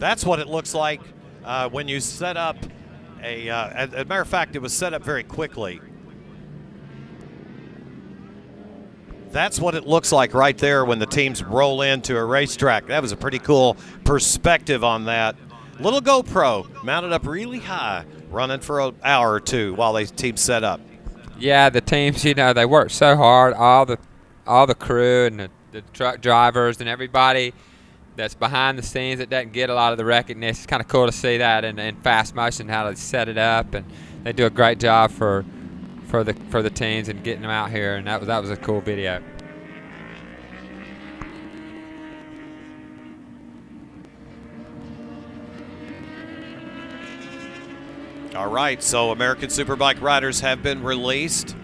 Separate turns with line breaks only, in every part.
That's what it looks like when you set up as a matter of fact, it was set up very quickly. That's what it looks like right there when the teams roll into a racetrack. That was a pretty cool perspective on that. Little GoPro mounted up really high, running for an hour or two while the teams set up.
Yeah, the teams, they work so hard. All the crew and the truck drivers and everybody that's behind the scenes that doesn't get a lot of the recognition. It's kind of cool to see that in fast motion, how they set it up, and they do a great job for the teams and getting them out here, and that was a cool video.
All right, so American Superbike riders have been released,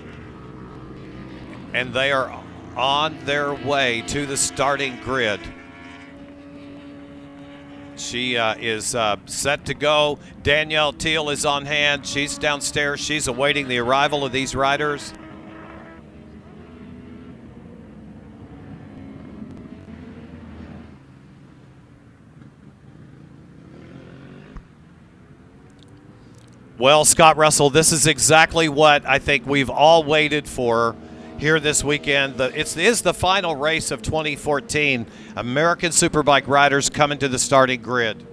and they are on their way to the starting grid. She is set to go. Danielle Teal is on hand. She's downstairs. She's awaiting the arrival of these riders. Well, Scott Russell, this is exactly what I think we've all waited for here this weekend. It is the final race of 2014. American Superbike riders coming to the starting grid.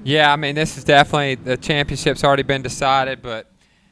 Yeah, I mean, this is definitely, the championship's already been decided, but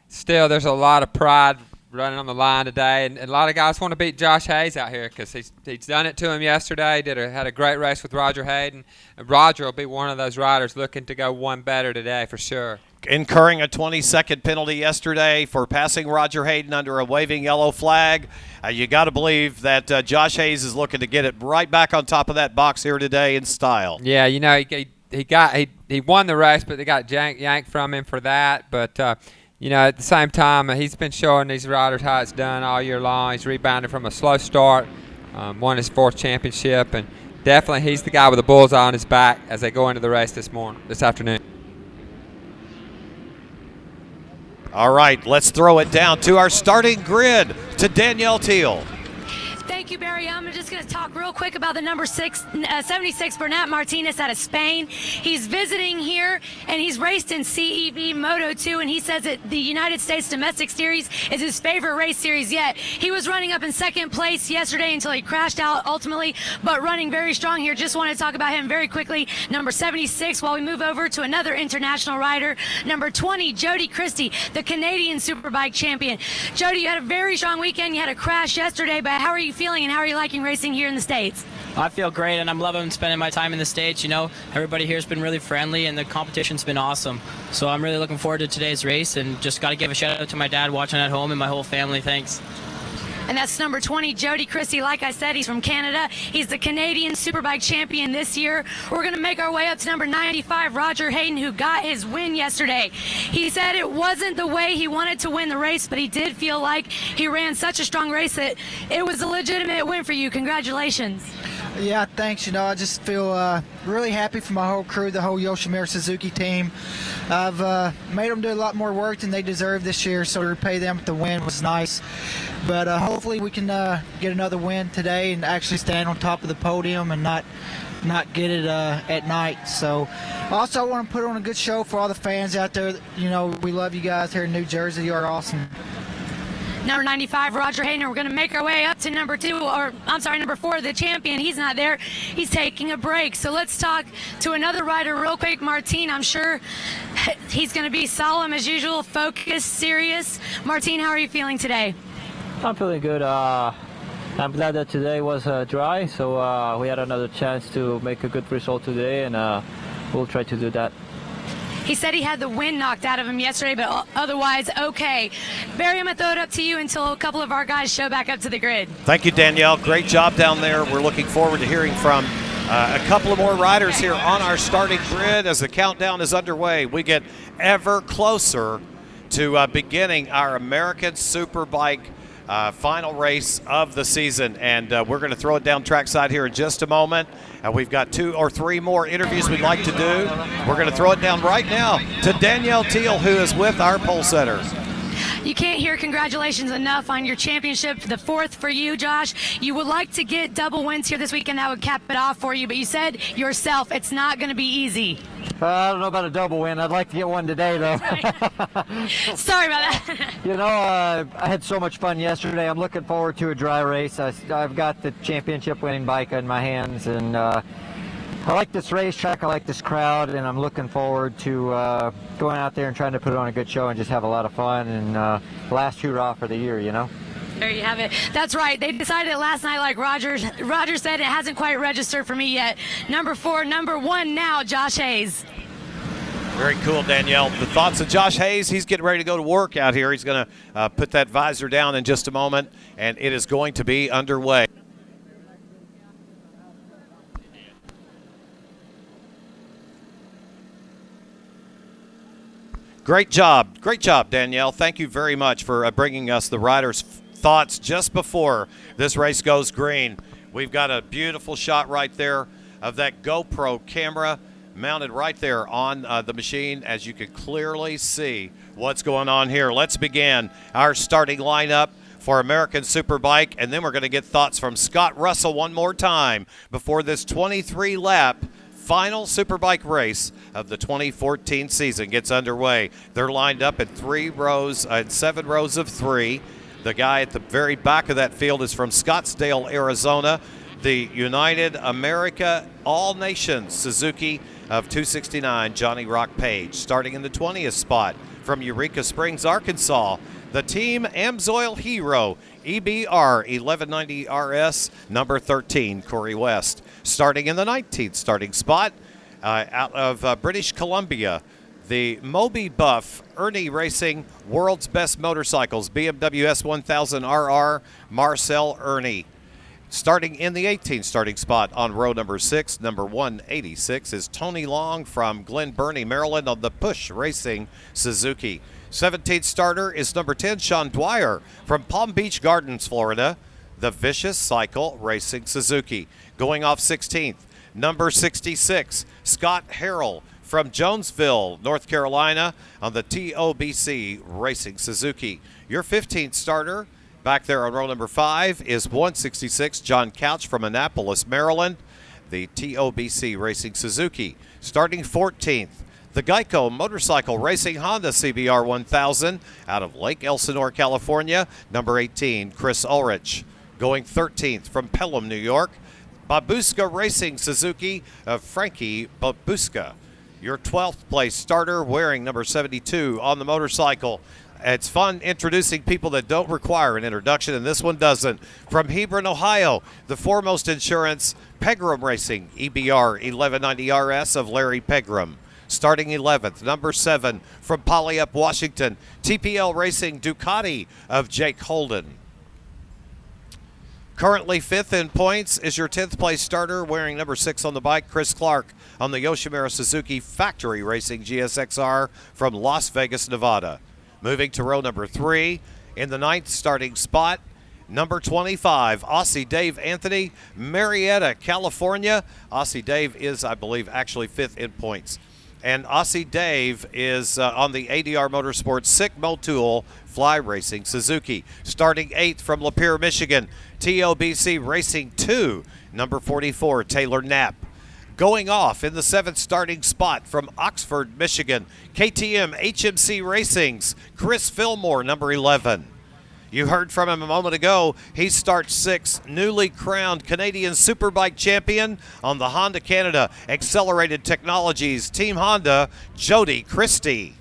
still there's a lot of pride running on the line today, and a lot of guys want to beat Josh Hayes out here because he's done it to him yesterday. Had a great race with Roger Hayden. And Roger will be one of those riders looking to go one better today for sure.
Incurring a 20-second penalty yesterday for passing Roger Hayden under a waving yellow flag. You got to believe that Josh Hayes is looking to get it right back on top of that box here today in style.
Yeah, he won the race, but they got yanked from him for that. But at the same time, he's been showing these riders how it's done all year long. He's rebounded from a slow start, won his 4th championship, and definitely he's the guy with the bullseye on his back as they go into the race this afternoon.
All right, let's throw it down to our starting grid, to Danielle Teal.
Thank you, Barry. I'm just going to talk real quick about the number 76 Bernat Martinez out of Spain. He's visiting here, and he's raced in CEV Moto 2, and he says that the United States Domestic Series is his favorite race series yet. He was running up in 2nd place yesterday until he crashed out ultimately, but running very strong here. Just want to talk about him very quickly. Number 76, while we move over to another international rider, number 20, Jody Christie, the Canadian Superbike champion. Jody, you had a very strong weekend. You had a crash yesterday, but how are you feeling and how are you liking racing here in the States?
I feel great, and I'm loving spending my time in the States. Everybody here has been really friendly, and the competition's been awesome. So I'm really looking forward to today's race, and just got to give a shout out to my dad watching at home and my whole family. Thanks.
And that's number 20, Jody Christie. Like I said, he's from Canada. He's the Canadian Superbike champion this year. We're going to make our way up to number 95, Roger Hayden, who got his win yesterday. He said it wasn't the way he wanted to win the race, but he did feel like he ran such a strong race that it was a legitimate win for you. Congratulations.
Yeah, thanks. I just feel really happy for my whole crew, the whole Yoshimura Suzuki team. I've made them do a lot more work than they deserve this year, so to repay them with the win was nice. But hopefully we can get another win today and actually stand on top of the podium and not get it at night. So also I want to put on a good show for all the fans out there. We love you guys here in New Jersey. You are awesome.
Number 95, Roger Hayden. We're going to make our way up to number 4, the champion. He's not there. He's taking a break. So let's talk to another rider real quick, Martin. I'm sure he's going to be solemn as usual, focused, serious. Martin, how are you feeling today?
I'm feeling good. I'm glad that today was dry, so we had another chance to make a good result today, and we'll try to do that.
He said he had the wind knocked out of him yesterday, but otherwise okay. Barry, I'm going to throw it up to you until a couple of our guys show back up to the grid.
Thank you, Danielle. Great job down there. We're looking forward to hearing from a couple of more riders here on our starting grid as the countdown is underway. We get ever closer to beginning our American Superbike final race of the season, and we're going to throw it down trackside here in just a moment. We've got 2 or 3 more interviews we'd like to do. We're going to throw it down right now to Danielle Teal, who is with our pole setter.
You can't hear congratulations enough on your championship, the 4th for you, Josh. You would like to get double wins here this weekend. That would cap it off for you, but you said yourself it's not going to be easy.
I don't know about a double win. I'd like to get one today, though.
Sorry about that.
You know, I had so much fun yesterday. I'm looking forward to a dry race. I've got the championship winning bike in my hands, and I like this racetrack. I like this crowd, and I'm looking forward to going out there and trying to put on a good show and just have a lot of fun and last hurrah for the year, you know?
There you have it. That's right. They decided it last night, like Roger said, it hasn't quite registered for me yet. Number 4, number 1 now, Josh Hayes.
Very cool, Danielle. The thoughts of Josh Hayes. He's getting ready to go to work out here. He's going to put that visor down in just a moment, and it is going to be underway. Great job, Danielle. Thank you very much for bringing us the riders' thoughts just before this race goes green. We've got a beautiful shot right there of that GoPro camera mounted right there on the machine, as you can clearly see what's going on here. Let's begin our starting lineup for American Superbike, and then we're going to get thoughts from Scott Russell one more time before this 23-lap final Superbike race of the 2014 season gets underway. They're lined up in 7 rows of 3. The guy at the very back of that field is from Scottsdale, Arizona, the United America All Nations Suzuki of 269, Johnny Rock Page. Starting in the 20th spot from Eureka Springs, Arkansas, the Team Amsoil Hero EBR 1190 RS number 13, Corey West. Starting in the 19th starting spot out of British Columbia, the Moby Buff Ernie Racing World's Best Motorcycles BMW S1000RR Marcel Ernie. Starting in the 18th starting spot on row number 6, number 186, is Tony Long from Glen Burnie, Maryland on the Push Racing Suzuki. 17th starter is number 10, Sean Dwyer from Palm Beach Gardens, Florida, the Vicious Cycle Racing Suzuki. Going off 16th, number 66, Scott Harrell from Jonesville, North Carolina on the TOBC Racing Suzuki. Your 15th starter back there on row number 5 is 166, John Couch from Annapolis, Maryland, the TOBC Racing Suzuki. Starting 14th, the Geico Motorcycle Racing Honda CBR 1000 out of Lake Elsinore, California, number 18, Chris Ulrich. Going 13th from Pelham, New York, Babuska Racing Suzuki of Frankie Babuska. Your 12th place starter wearing number 72 on the motorcycle. It's fun introducing people that don't require an introduction, and this one doesn't. From Hebron, Ohio, the Foremost Insurance Pegram Racing EBR 1190 RS of Larry Pegram. Starting 11th, number 7 from Puyallup, Washington, TPL Racing Ducati of Jake Holden. Currently 5th in points is your 10th place starter wearing number 6 on the bike, Chris Clark on the Yoshimura Suzuki Factory Racing GSXR from Las Vegas, Nevada. Moving to row number 3 in the 9th starting spot, number 25, Aussie Dave Anthony, Marietta, California. Aussie Dave is, I believe, actually 5th in points. And Aussie Dave is on the ADR Motorsports Sick Motul Fly Racing Suzuki. Starting 8th from Lapeer, Michigan, TOBC Racing 2, number 44, Taylor Knapp. Going off in the 7th starting spot from Oxford, Michigan, KTM HMC Racing's Chris Fillmore, number 11. You heard from him a moment ago. He starts 6th, newly crowned Canadian Superbike champion on the Honda Canada Accelerated Technologies Team Honda, Jody Christie.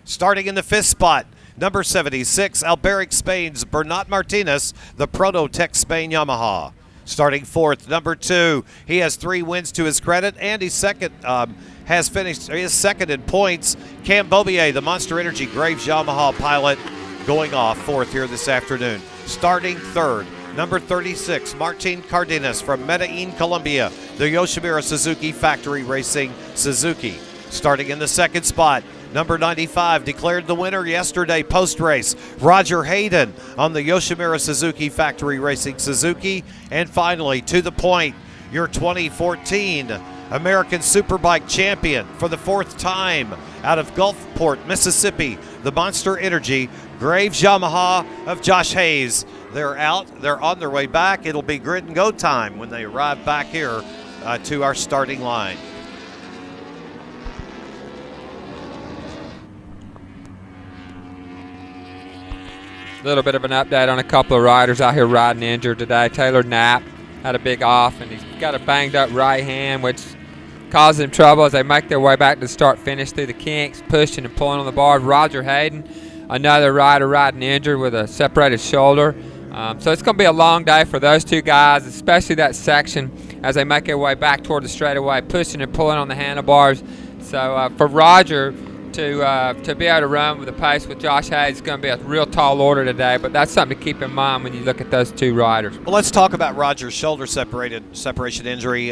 Starting in the 5th spot, number 76, Alberic Spain's Bernat Martinez, the Prototech Spain Yamaha. Starting 4th, number 2, he has 3 wins to his credit, and he's second. Has finished his second in points. Cam Bobier, the Monster Energy Graves Yamaha pilot, going off 4th here this afternoon. Starting 3rd, number 36, Martin Cardenas from Medellin, Colombia, the Yoshimura Suzuki Factory Racing Suzuki. Starting in the 2nd spot, number 95, declared the winner yesterday post-race, Roger Hayden on the Yoshimura Suzuki Factory Racing Suzuki. And finally, to the point, your 2014 American Superbike champion for the 4th time out of Gulfport, Mississippi, the Monster Energy Graves Yamaha of Josh Hayes. They're out. They're on their way back. It'll be grid and go time when they arrive back here to our starting line.
A little bit of an update on a couple of riders out here riding injured today. Taylor Knapp had a big off, and he's got a banged up right hand, which caused him trouble as they make their way back to the start-finish through the kinks, pushing and pulling on the bars. Roger Hayden, another rider riding injured with a separated shoulder. So it's going to be a long day for those two guys, especially that section as they make their way back toward the straightaway, pushing and pulling on the handlebars. So for Roger to be able to run with the pace with Josh Hayes is going to be a real tall order today, but that's something to keep in mind when you look at those two riders.
Well, let's talk about Roger's shoulder separation injury.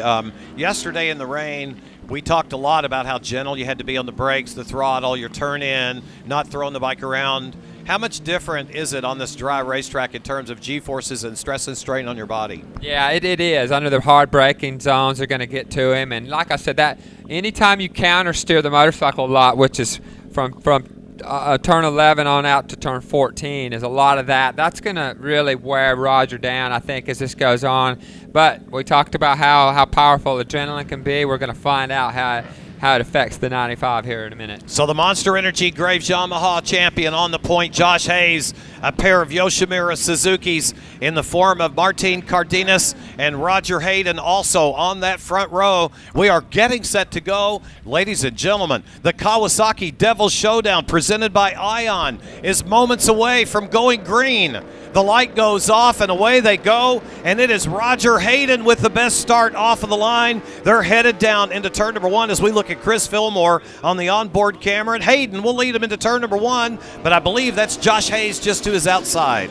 Yesterday in the rain, we talked a lot about how gentle you had to be on the brakes, the throttle, your turn in, not throwing the bike around. How much different is it on this dry racetrack in terms of G-forces and stress and strain on your body?
Yeah, it is. Under the hard braking zones, they're going to get to him. And like I said, that anytime you counter steer the motorcycle a lot, which is from turn 11 on out to turn 14, is a lot of that. That's going to really wear Roger down, I think, as this goes on. But we talked about how powerful adrenaline can be. We're going to find out how it affects the 95 here in a minute.
So the Monster Energy Graves Yamaha champion on the point, Josh Hayes, a pair of Yoshimura Suzukis in the form of Martin Cardenas and Roger Hayden also on that front row. We are getting set to go. Ladies and gentlemen, the Kawasaki Devil Showdown presented by Ion is moments away from going green. The light goes off and away they go, and it is Roger Hayden with the best start off of the line. They're headed down into turn number one as we look at Chris Fillmore on the onboard camera, and Hayden will lead him into turn number one, but I believe that's Josh Hayes just to his outside.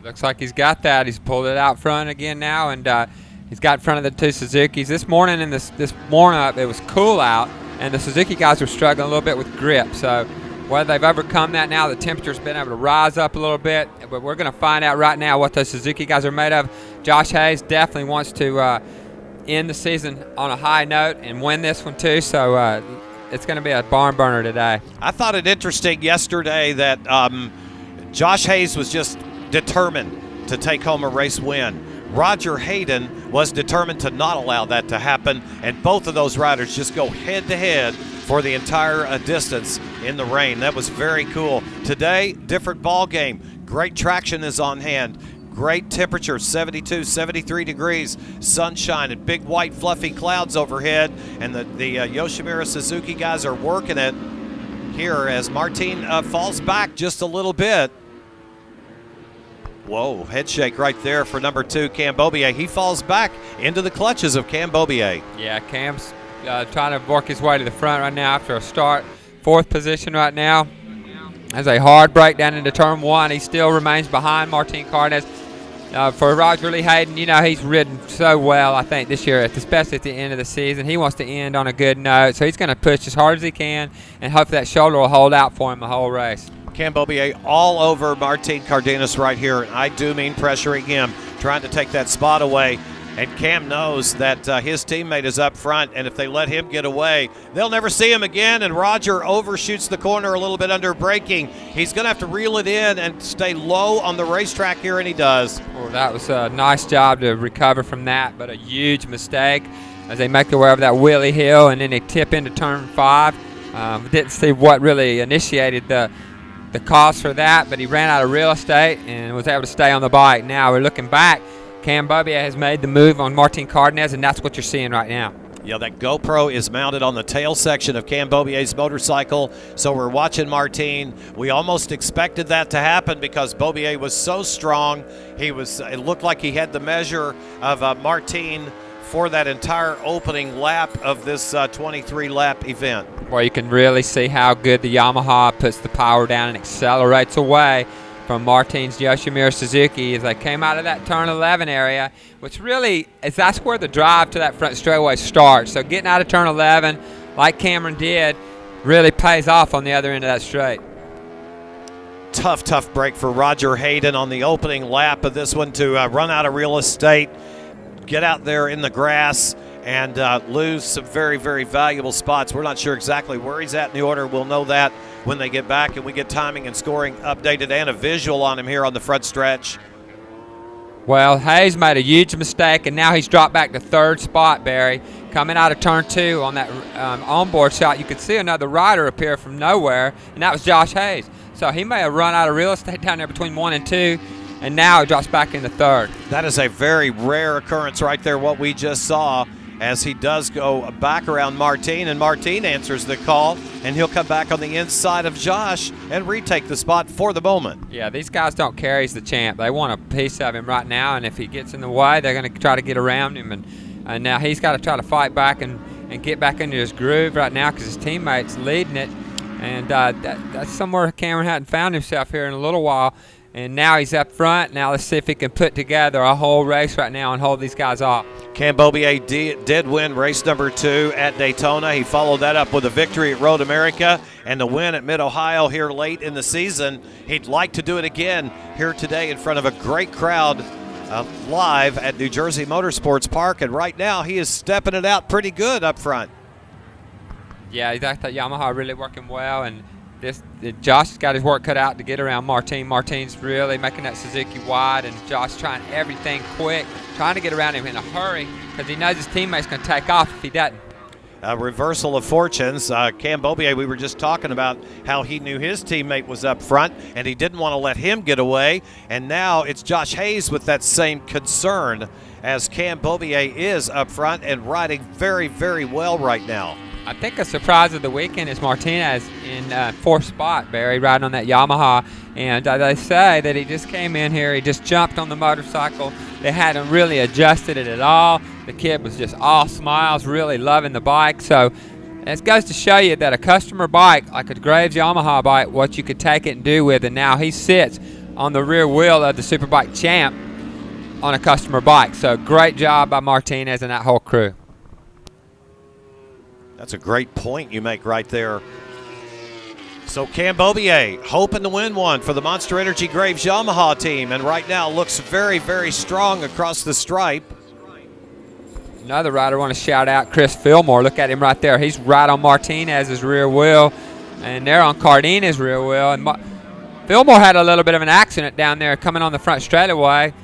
Looks like he's got that. He's pulled it out front again now, and he's got in front of the two Suzukis. This morning in this warm-up, it was cool out, and the Suzuki guys were struggling a little bit with grip. So whether they've overcome that now, the temperature's been able to rise up a little bit. But we're going to find out right now what those Suzuki guys are made of. Josh Hayes definitely wants to end the season on a high note and win this one too. So it's going to be a barn burner today.
I thought it interesting yesterday that Josh Hayes was just determined to take home a race win. Roger Hayden was determined to not allow that to happen, and both of those riders just go head-to-head for the entire distance in the rain. That was very cool. Today, different ball game. Great traction is on hand. Great temperature, 72, 73 degrees, sunshine, and big white fluffy clouds overhead, and the Yoshimura Suzuki guys are working it here as Martin falls back just a little bit. Whoa, head shake right there for number 2, Cam Beaubier. He falls back into the clutches of Cam Beaubier.
Yeah, Cam's trying to work his way to the front right now after a start. 4th position right now. As a hard break down into turn 1, he still remains behind Martin Cardenas. For Roger Lee Hayden, you know, he's ridden so well, I think, this year, especially at the end of the season. He wants to end on a good note, so he's going to push as hard as he can, and hopefully that shoulder will hold out for him the whole race.
Cam Beaubier all over Martin Cardenas right here, and I do mean pressuring him, trying to take that spot away. And Cam knows that his teammate is up front, and if they let him get away, they'll never see him again, and Roger overshoots the corner a little bit under braking. He's going to have to reel it in and stay low on the racetrack here, and he does.
Well, that was a nice job to recover from that, but a huge mistake as they make their way over that wheelie hill, and then they tip into turn 5. Didn't see what really initiated the cause for that, but he ran out of real estate and was able to stay on the bike. Now we're looking back. Cam Beaubier has made the move on Martin Cardenas, and that's what you're seeing right now.
Yeah, that GoPro is mounted on the tail section of Cam Beaubier's motorcycle, so we're watching Martin. We almost expected that to happen because Beaubier was so strong. It looked like he had the measure of Martin for that entire opening lap of this 23-lap event.
Well, you can really see how good the Yamaha puts the power down and accelerates away from Martin's Yoshimura Suzuki as they came out of that turn 11 area, which really is that's where the drive to that front straightaway starts. So getting out of turn 11, like Cameron did, really pays off on the other end of that straight.
Tough break for Roger Hayden on the opening lap of this one to run out of real estate, get out there in the grass, and lose some very, very valuable spots. We're not sure exactly where he's at in the order. We'll know that when they get back and we get timing and scoring updated and a visual on him here on the front stretch.
Well, Hayes made a huge mistake, and now he's dropped back to third spot, Barry. Coming out of turn 2 on that onboard shot, you could see another rider appear from nowhere, and that was Josh Hayes. So he may have run out of real estate down there between 1 and 2, and now he drops back into third.
That is a very rare occurrence right there, what we just saw, as he does go back around Martin, and Martin answers the call, and he'll come back on the inside of Josh and retake the spot for the moment.
Yeah, these guys don't care he's the champ. They want a piece of him right now, and if he gets in the way, they're going to try to get around him, and now he's got to try to fight back and get back into his groove right now because his teammate's leading it, and that's somewhere Cameron hadn't found himself here in a little while. And now he's up front. Now let's see if he can put together a whole race right now and hold these guys off.
Cambobier did win race number 2 at Daytona. He followed that up with a victory at Road America and the win at Mid-Ohio here late in the season. He'd like to do it again here today in front of a great crowd live at New Jersey Motorsports Park. And right now he is stepping it out pretty good up front.
Yeah, that Yamaha really working well, and Josh has got his work cut out to get around Martin. Martin's really making that Suzuki wide, and Josh trying everything quick, trying to get around him in a hurry because he knows his teammate's going to take off if he doesn't.
A reversal of fortunes. Cambobier, we were just talking about how he knew his teammate was up front, and he didn't want to let him get away. And now it's Josh Hayes with that same concern as Cambobier is up front and riding very, very well right now.
I think a surprise of the weekend is Martinez in 4th spot, Barry, riding on that Yamaha. And they say that he just came in here, he just jumped on the motorcycle. They hadn't really adjusted it at all. The kid was just all smiles, really loving the bike. So it goes to show you that a customer bike, like a Graves Yamaha bike, what you could take it and do with. And now he sits on the rear wheel of the SuperBike champ on a customer bike. So great job by Martinez and that whole crew.
That's a great point you make right there. So Cambobier hoping to win one for the Monster Energy Graves Yamaha team, and right now looks very, very strong across the stripe.
Another rider I want to shout out, Chris Fillmore. Look at him right there. He's right on Martinez's rear wheel, and they're on Cardina's rear wheel. And Fillmore had a little bit of an accident down there coming on the front straightaway.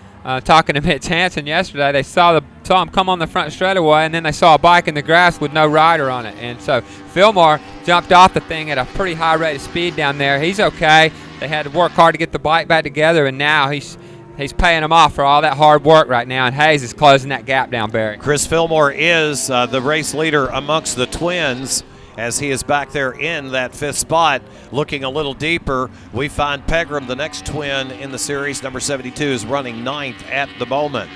Talking to Mitch Hansen yesterday, they saw him come on the front straightaway, and then they saw a bike in the grass with no rider on it. And so Fillmore jumped off the thing at a pretty high rate of speed down there. He's okay. They had to work hard to get the bike back together, and now he's paying them off for all that hard work right now, and Hayes is closing that gap down, Barry.
Chris Fillmore is the race leader amongst the twins, as he is back there in that 5th spot. Looking a little deeper, we find Pegram, the next twin in the series, number 72, is running 9th at the moment.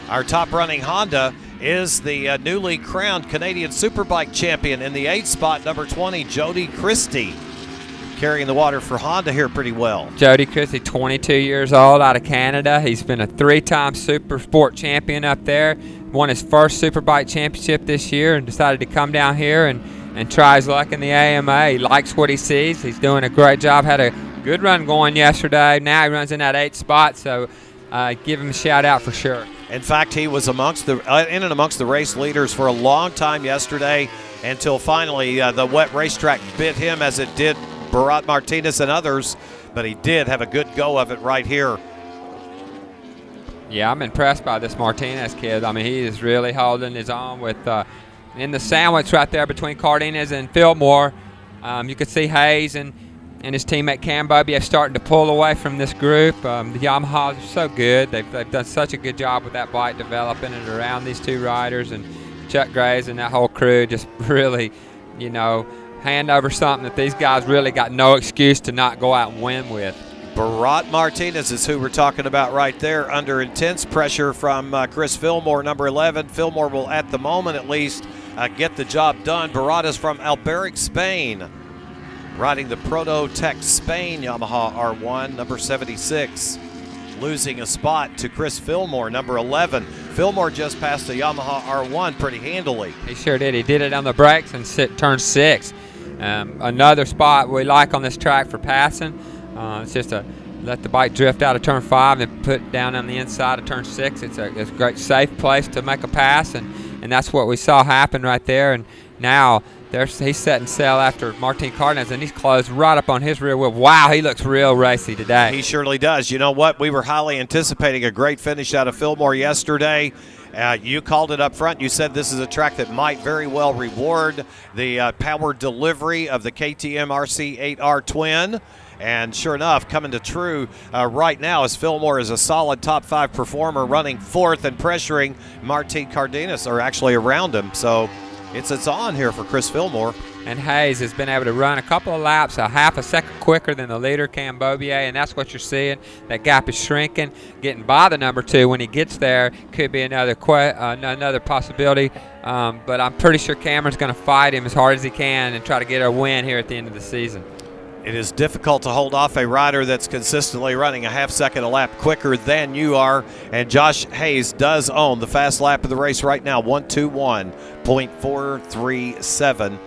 Our top running Honda is the newly crowned Canadian Superbike champion in the 8th spot, number 20, Jody Christie, carrying the water for Honda here pretty well.
Jody Christie, 22 years old, out of Canada. He's been a 3-time Super Sport champion up there. Won his first Superbike championship this year and decided to come down here and try his luck in the AMA. He likes what he sees. He's doing a great job. Had a good run going yesterday. Now he runs in that 8th spot, so give him a shout out for sure.
In fact, he was amongst the race leaders for a long time yesterday, until finally the wet racetrack bit him, as it did Barat Martinez and others. But he did have a good go of it right here.
Yeah, I'm impressed by this Martinez kid. I mean, he is really holding his own with in the sandwich right there between Cardenas and Fillmore. You could see Hayes and his teammate Cambobier starting to pull away from this group. The Yamahas are so good. They've done such a good job with that bike, developing it around these two riders, and Chuck Graves and that whole crew just really, hand over something that these guys really got no excuse to not go out and win with.
Barat Martinez is who we're talking about right there, under intense pressure from Chris Fillmore, number 11. Fillmore will, at the moment at least, get the job done. Barat is from Alberic, Spain, riding the Prototech Spain Yamaha R1, number 76. Losing a spot to Chris Fillmore, number 11. Fillmore just passed the Yamaha R1 pretty handily.
He sure did. He did it on the brakes and turn 6. Another spot we like on this track for passing. It's just let the bike drift out of turn 5 and put it down on the inside of turn 6. It's a great safe place to make a pass, and and that's what we saw happen right there. And now he's setting sail after Martin Cardenas, and he's closed right up on his rear wheel. Wow, he looks real racy today.
He surely does. You know what? We were highly anticipating a great finish out of Fillmore yesterday. You called it up front. You said this is a track that might very well reward the power delivery of the KTM RC8R twin. And sure enough, coming to true right now as Fillmore is a solid top 5 performer, running 4th and pressuring Martin Cardenas, or actually around him. So it's on here for Chris Fillmore.
And Hayes has been able to run a couple of laps a half a second quicker than the leader, Cam Beaubier, and that's what you're seeing. That gap is shrinking, getting by the number 2 when he gets there. Could be another possibility, but I'm pretty sure Cameron's going to fight him as hard as he can and try to get a win here at the end of the season.
It is difficult to hold off a rider that's consistently running a half second a lap quicker than you are, and Josh Hayes does own the fast lap of the race right now, 1:21.437.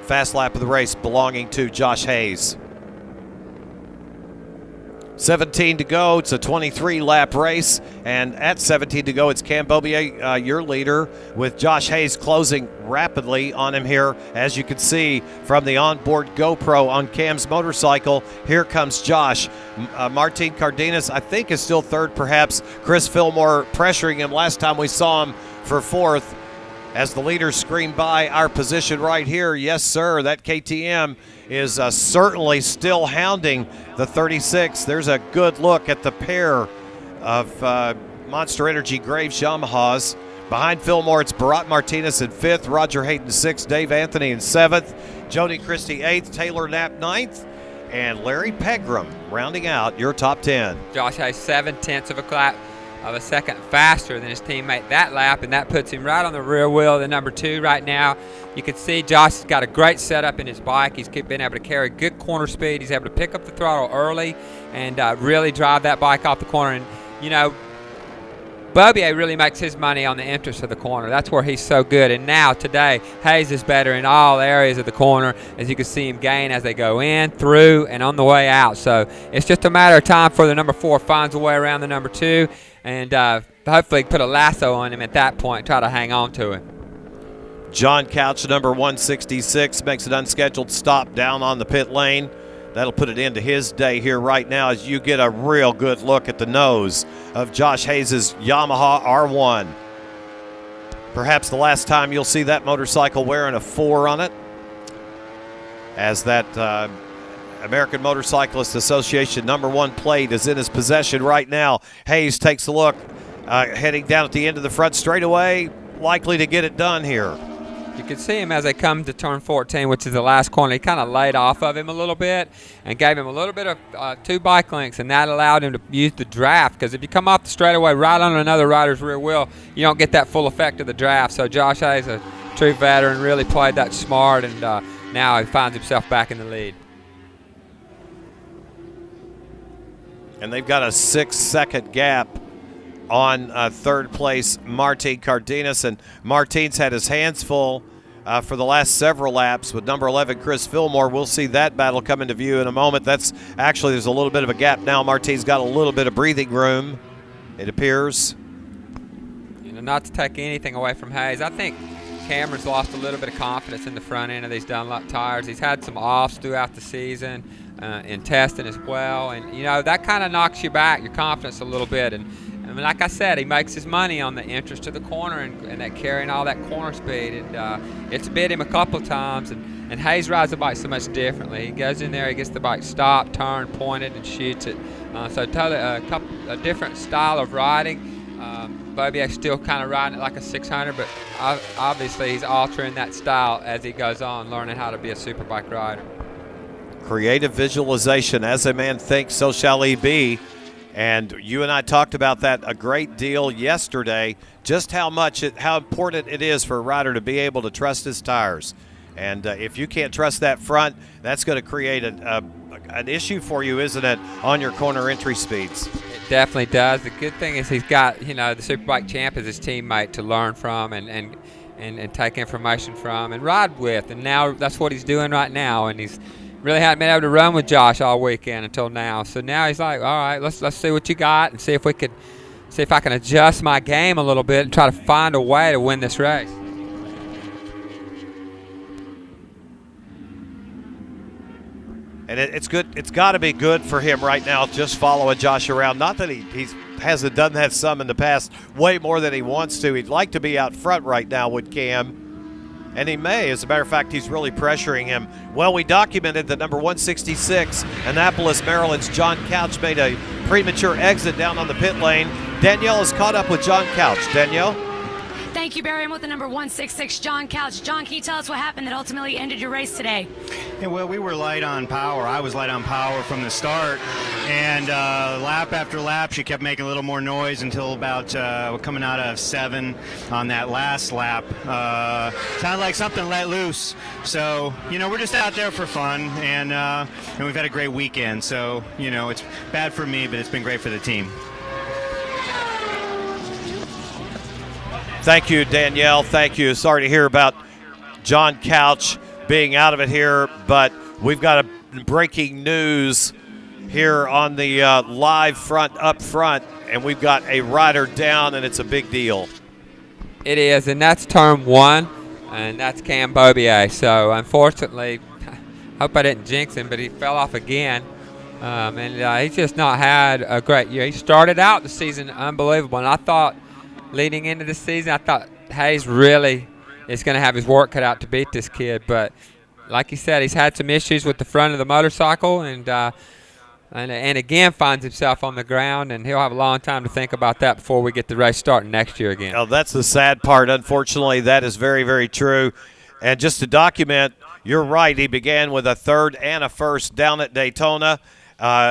Fast lap of the race belonging to Josh Hayes. 17 to go. It's a 23-lap race, and at 17 to go, it's Cam Beaubier, your leader, with Josh Hayes closing rapidly on him here. As you can see from the onboard GoPro on Cam's motorcycle, here comes Josh. Martin Cardenas, I think, is still 3rd, perhaps. Chris Fillmore pressuring him last time we saw him for 4th. As the leaders scream by our position right here, yes, sir, that KTM is certainly still hounding the 36. There's a good look at the pair of Monster Energy Graves Yamahas. Behind Fillmore, it's Barat Martinez in 5th, Roger Hayden 6th, Dave Anthony in 7th, Jody Christie 8th, Taylor Knapp 9th, and Larry Pegram rounding out your top 10.
Josh Hayes 7/10 of a second faster than his teammate that lap, and that puts him right on the rear wheel of the number 2 right now. You can see Josh has got a great setup in his bike. He's been able to carry good corner speed. He's able to pick up the throttle early and really drive that bike off the corner. And, you know, Beaubier really makes his money on the entrance of the corner. That's where he's so good. And now, today, Hayes is better in all areas of the corner, as you can see him gain as they go in, through, and on the way out. So it's just a matter of time before the number 4 finds a way around the number 2. And hopefully put a lasso on him at that point and try to hang on to him.
John Couch, number 166, makes an unscheduled stop down on the pit lane. That'll put it into his day here right now as you get a real good look at the nose of Josh Hayes' Yamaha R1. Perhaps the last time you'll see that motorcycle wearing a 4 on it, as that American Motorcyclist Association number 1 plate is in his possession right now. Hayes takes a look, heading down at the end of the front straightaway, likely to get it done here.
You can see him as they come to turn 14, which is the last corner. He kind of laid off of him a little bit and gave him a little bit of 2 bike lengths, and that allowed him to use the draft, because if you come off the straightaway right on another rider's rear wheel, you don't get that full effect of the draft. So Josh Hayes, a true veteran, really played that smart, and now he finds himself back in the lead.
And they've got a 6-second gap on 3rd place Martin Cardenas, and Martin's had his hands full for the last several laps with number 11 Chris Fillmore. We'll see that battle come into view in a moment. That's actually, there's a little bit of a gap now. Martin's got a little bit of breathing room, it appears.
You know, not to take anything away from Hayes, I think Cameron's lost a little bit of confidence in the front end of these Dunlop tires. He's had some offs throughout the season in testing as well, and you know, that kind of knocks you back, your confidence a little bit. And I mean, like I said, he makes his money on the entrance to the corner and that carrying all that corner speed, and it's bit him a couple of times. And Hayes rides the bike so much differently. He goes in there, he gets the bike stopped, turned, pointed, and shoots it. So totally a different style of riding. Beaubier's still kind of riding it like a 600, but obviously he's altering that style as he goes on, learning how to be a superbike rider.
Creative visualization. As a man thinks, so shall he be. And you and I talked about that a great deal yesterday, just how important it is for a rider to be able to trust his tires. And if you can't trust that front, that's going to create an issue for you, isn't it, on your corner entry speeds?
It definitely does. The good thing is he's got, you know, the Superbike champ as his teammate to learn from and take information from and ride with. And now that's what he's doing right now. And he's really hadn't been able to run with Josh all weekend until now. So now he's like, all right, let's see what you got and see if I can adjust my game a little bit and try to find a way to win this race.
And it's good. It's got to be good for him right now, just following Josh around. Not that he hasn't done that some in the past, way more than he wants to. He'd like to be out front right now with Cam, and he may. As a matter of fact, he's really pressuring him. Well, we documented that number 166, Annapolis, Maryland's John Couch made a premature exit down on the pit lane. Danielle is caught up with John Couch. Danielle?
Thank you, Barry. I'm with the number 166, John Couch. John, can you tell us what happened that ultimately ended your race today?
Yeah, well, we were light on power. I was light on power from the start, and lap after lap, she kept making a little more noise until about coming out of 7 on that last lap. Sounded like something let loose. So, we're just out there for fun, and we've had a great weekend. So, it's bad for me, but it's been great for the team.
Thank you, Danielle. Thank you. Sorry to hear about John Couch being out of it here, but we've got a breaking news here on the live front up front, and we've got a rider down, and it's a big deal.
It is, and that's turn 1, and that's Cam Bobier. So, unfortunately, I hope I didn't jinx him, but he fell off again. And he's just not had a great year. He started out the season unbelievable, and I thought, leading into the season, I thought Hayes really is going to have his work cut out to beat this kid. But like he said, he's had some issues with the front of the motorcycle, and again finds himself on the ground, and he'll have a long time to think about that before we get the race starting next year again.
Oh, that's the sad part. Unfortunately, that is very, very true. And just to document, you're right. He began with a 3rd and a 1st down at Daytona.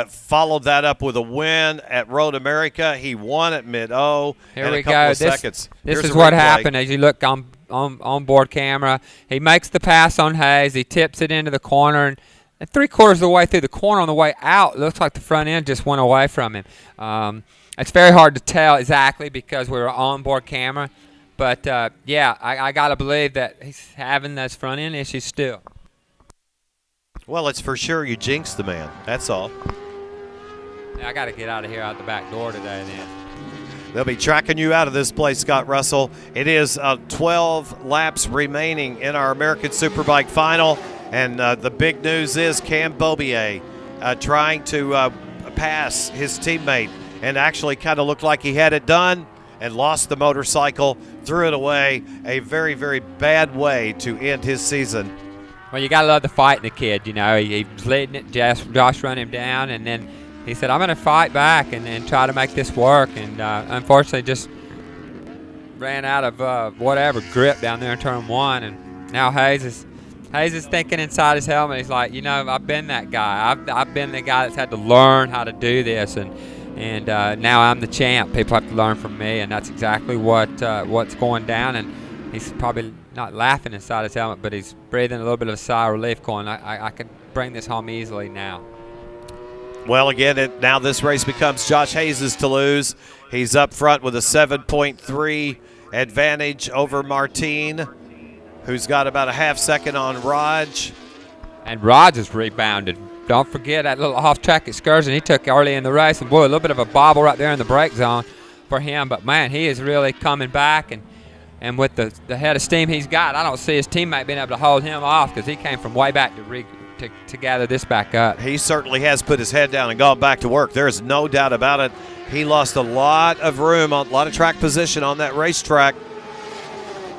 Followed that up with a win at Road America. He won at Mid-O.
Here we go.
Seconds.
This is what happened as you look on board camera. He makes the pass on Hayes. He tips it into the corner, and 3/4 of the way through the corner on the way out, it looks like the front end just went away from him. It's very hard to tell exactly because we were on board camera, but yeah, I got to believe that he's having those front end issues still.
Well, it's for sure you jinxed the man. That's all.
Yeah, I got to get out of here out the back door today then.
They'll be tracking you out of this place, Scott Russell. It is 12 laps remaining in our American Superbike final, and the big news is Cam Bobier trying to pass his teammate and actually kind of looked like he had it done and lost the motorcycle, threw it away. A very, very bad way to end his season.
Well, you got to love the fight in the kid. He was leading it. Josh run him down, and then he said, I'm going to fight back and try to make this work. And unfortunately, just ran out of whatever grip down there in turn 1. And now Hayes is thinking inside his helmet. He's like, I've been that guy. I've been the guy that's had to learn how to do this. And now I'm the champ. People have to learn from me. And that's exactly what's going down. And he's probably not laughing inside his helmet, but he's breathing a little bit of a sigh of relief going, I can bring this home easily now.
Well, again, now this race becomes Josh Hayes' to lose. He's up front with a 7.3 advantage over Martine, who's got about a half second on Raj.
And Raj has rebounded. Don't forget that little off-track excursion he took early in the race. And, boy, a little bit of a bobble right there in the brake zone for him. But, man, he is really coming back. And with the head of steam he's got, I don't see his teammate being able to hold him off because he came from way back to gather this back up.
He certainly has put his head down and gone back to work. There is no doubt about it. He lost a lot of room, a lot of track position on that racetrack,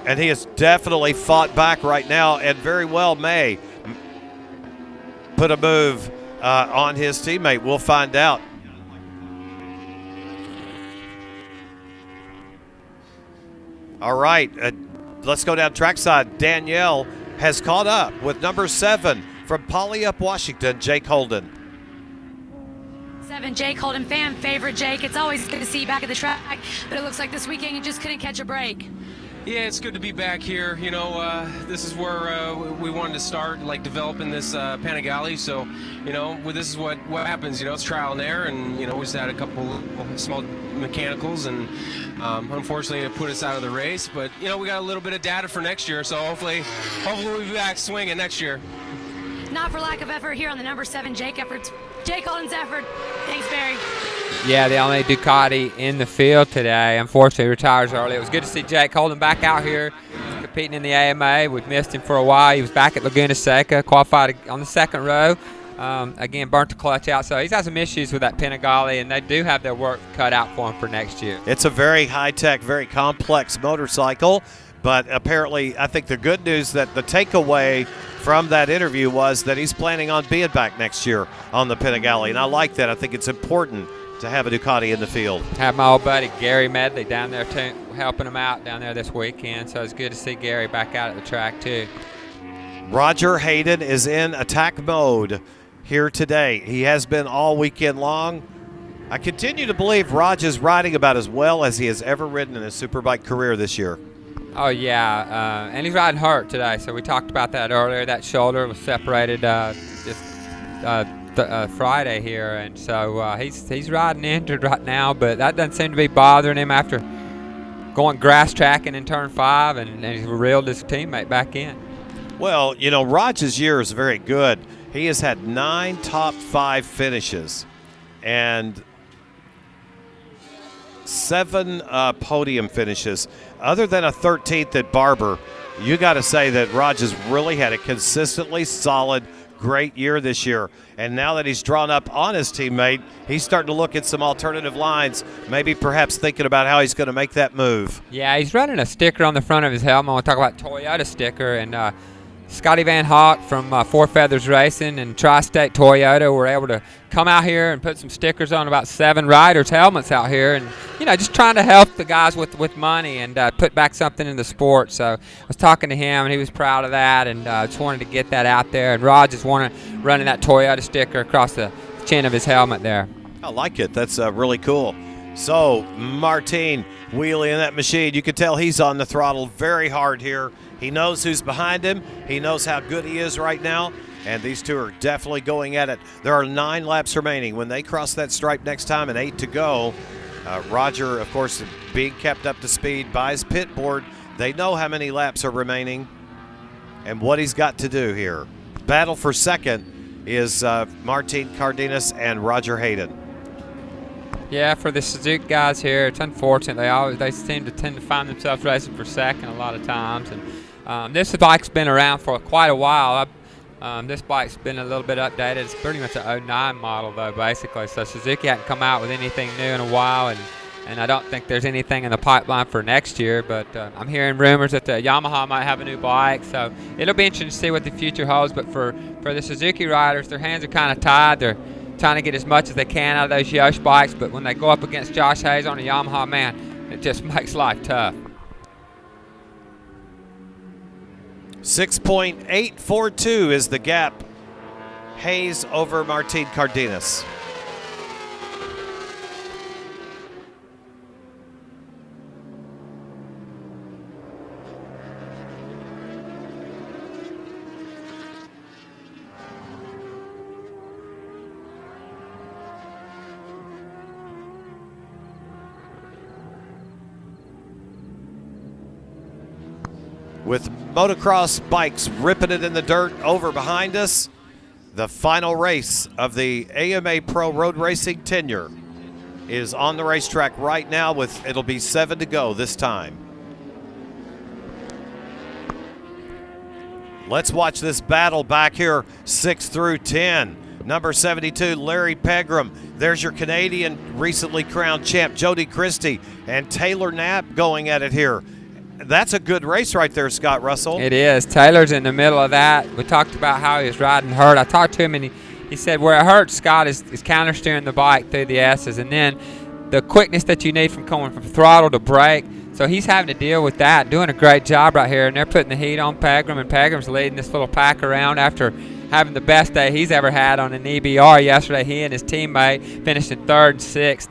and he has definitely fought back right now and very well may put a move on his teammate. We'll find out. All right, let's go down trackside. Danielle has caught up with number 7 from Puyallup, Washington, Jake Holden.
7, Jake Holden, fan favorite, Jake. It's always good to see you back at the track, but it looks like this weekend you just couldn't catch a break.
Yeah, it's good to be back here. This is where we wanted to start, developing this Panigale. So, this is what happens. It's trial and error, and we just had a couple small mechanicals, and unfortunately it put us out of the race. But we got a little bit of data for next year, so hopefully we'll be back swinging next year.
Not for lack of effort here on the number 7, Jake Holden's effort. Thanks, Barry.
Yeah, the only Ducati in the field today. Unfortunately, retires early. It was good to see Jake Holden back out here competing in the AMA. We've missed him for a while. He was back at Laguna Seca, qualified on the 2nd row Again, burnt the clutch out. So he's had some issues with that Panigale, and they do have their work cut out for him for next year.
It's a very high-tech, very complex motorcycle, but apparently I think the good news that the takeaway from that interview was that he's planning on being back next year on the Panigale, and I like that. I think it's important to have a Ducati in the field.
Have my old buddy Gary Medley down there too, helping him out down there this weekend, so it's good to see Gary back out at the track too.
Roger Hayden is in attack mode here today. He has been all weekend long. I continue to believe Raj is riding about as well as he has ever ridden in his Superbike career this year.
Oh, yeah, and he's riding hurt today, so we talked about that earlier. That shoulder was separated Friday here, and so he's riding injured right now, but that doesn't seem to be bothering him after going grass tracking in turn 5, and he's reeled his teammate back in.
Well, you know, Raj's year is very good. He has had 9 top 5 finishes and 7 podium finishes. Other than a 13th at Barber, you got to say that Raj has really had a consistently solid, great year this year. And now that he's drawn up on his teammate, he's starting to look at some alternative lines, maybe perhaps thinking about how he's going to make that move.
Yeah, he's running a sticker on the front of his helmet. I want to talk about Toyota sticker, and Scotty Van Hawk from Four Feathers Racing and Tri-State Toyota were able to come out here and put some stickers on about 7 riders' helmets out here, and just trying to help the guys with money and put back something in the sport. So I was talking to him, and he was proud of that, and just wanted to get that out there. And Rod just running that Toyota sticker across the chin of his helmet there.
I like it. That's really cool. So Martin wheeling in that machine. You can tell he's on the throttle very hard here. He knows who's behind him. He knows how good he is right now. And these two are definitely going at it. There are 9 laps remaining. When they cross that stripe next time and 8 to go, Roger, of course, being kept up to speed by his pit board. They know how many laps are remaining and what he's got to do here. Battle for second is Martin Cardenas and Roger Hayden.
Yeah, for the Suzuki guys here, it's unfortunate. They tend to find themselves racing for second a lot of times. And this bike's been around for quite a while. This bike's been a little bit updated. It's pretty much an 09 model, though, basically. So Suzuki hasn't come out with anything new in a while, and I don't think there's anything in the pipeline for next year. But I'm hearing rumors that the Yamaha might have a new bike, so it'll be interesting to see what the future holds. But for the Suzuki riders, their hands are kind of tied. They're trying to get as much as they can out of those Yosh bikes, but when they go up against Josh Hayes on a Yamaha, man, it just makes life tough.
6.842 is the gap. Hayes over Martin Cardenas. With motocross bikes ripping it in the dirt over behind us, the final race of the AMA Pro Road Racing tenure is on the racetrack right now. It'll be 7 to go this time. Let's watch this battle back here, 6 through 10. Number 72, Larry Pegram. There's your Canadian recently crowned champ, Jody Christie, and Taylor Knapp going at it here. That's a good race right there, Scott Russell.
It is. Taylor's in the middle of that. We talked about how he was riding hurt. I talked to him, and he said where it hurts, Scott, is counter steering the bike through the S's, and then the quickness that you need from going from throttle to brake. So he's having to deal with that, doing a great job right here, and they're putting the heat on Pegram, and Pegram's leading this little pack around after having the best day he's ever had on an EBR yesterday. He and his teammate finished in 3rd and 6th.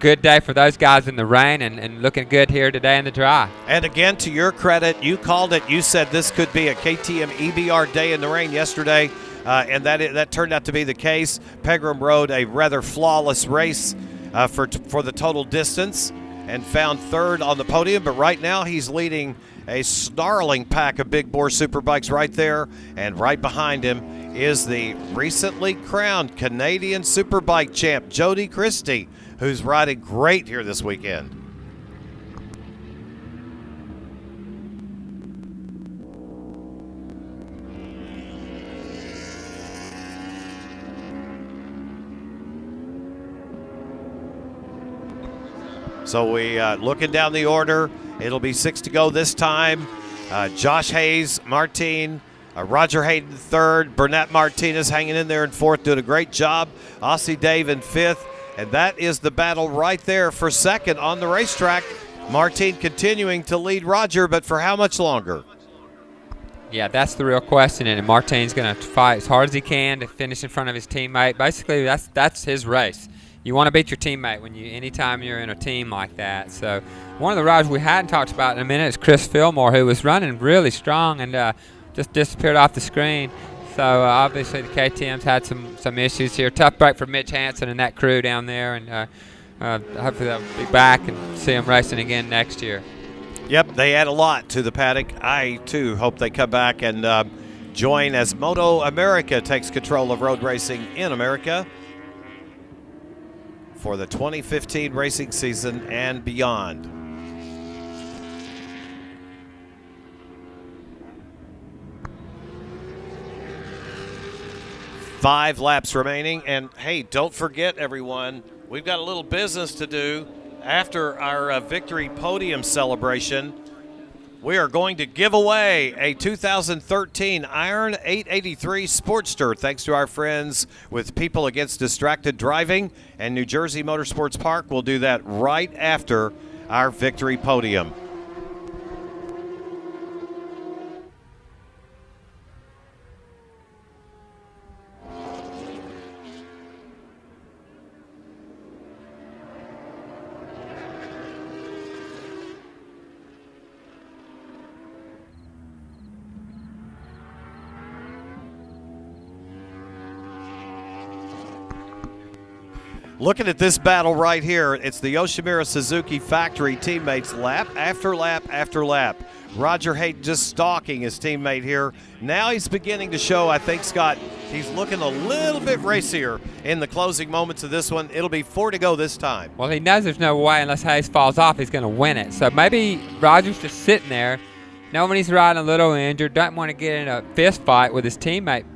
Good day for those guys in the rain, and looking good here today in the dry.
And again, to your credit, you called it. You said this could be a KTM EBR day in the rain yesterday, and that turned out to be the case. Pegram rode a rather flawless race for the total distance and found 3rd on the podium, but right now he's leading a snarling pack of big bore superbikes right there, and right behind him is the recently crowned Canadian Superbike champ, Jody Christie, who's riding great here this weekend. So we looking down the order. It'll be 6 to go this time. Josh Hayes, Martin, Roger Hayden third, Burnett Martinez hanging in there in fourth, doing a great job. Aussie Dave in fifth, and that is the battle right there for second on the racetrack. Martin continuing to lead Roger, but for how much longer?
Yeah, that's the real question, and Martin's going to fight as hard as he can to finish in front of his teammate. Basically, that's his race. You want to beat your teammate anytime you're in a team like that. So one of the riders we hadn't talked about in a minute is Chris Fillmore, who was running really strong and just disappeared off the screen. So obviously the KTM's had some issues here. Tough break for Mitch Hansen and that crew down there, and hopefully they'll be back and see them racing again next year.
Yep, they add a lot to the paddock. I, too, hope they come back and join as Moto America takes control of road racing in America for the 2015 racing season and beyond. Five laps remaining, and hey, don't forget, everyone, we've got a little business to do after our victory podium celebration. We are going to give away a 2013 Iron 883 Sportster, thanks to our friends with People Against Distracted Driving and New Jersey Motorsports Park. We'll do that right after our victory podium. Looking at this battle right here, it's the Yoshimura Suzuki factory teammates lap after lap after lap. Roger Hayden just stalking his teammate here. Now he's beginning to show, I think, Scott, he's looking a little bit racier in the closing moments of this one. It'll be 4 to go this time.
Well, he knows there's no way unless Hayes falls off he's going to win it. So maybe Roger's just sitting there, knowing he's riding a little injured, doesn't want to get in a fist fight with his teammate,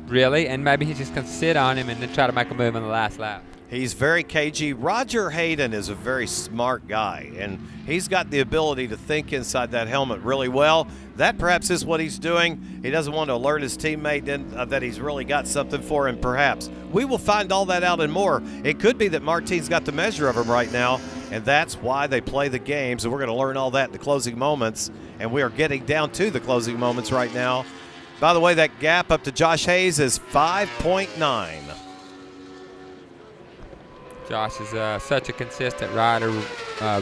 really, and maybe he's just going to sit on him and then try to make a move in the last lap.
He's very cagey. Roger Hayden is a very smart guy, and he's got the ability to think inside that helmet really well. That perhaps is what he's doing. He doesn't want to alert his teammate that he's really got something for him, perhaps. We will find all that out and more. It could be that Martin's got the measure of him right now, and that's why they play the games, and we're going to learn all that in the closing moments, and we are getting down to the closing moments right now. By the way, that gap up to Josh Hayes is 5.9.
Josh is such a consistent rider,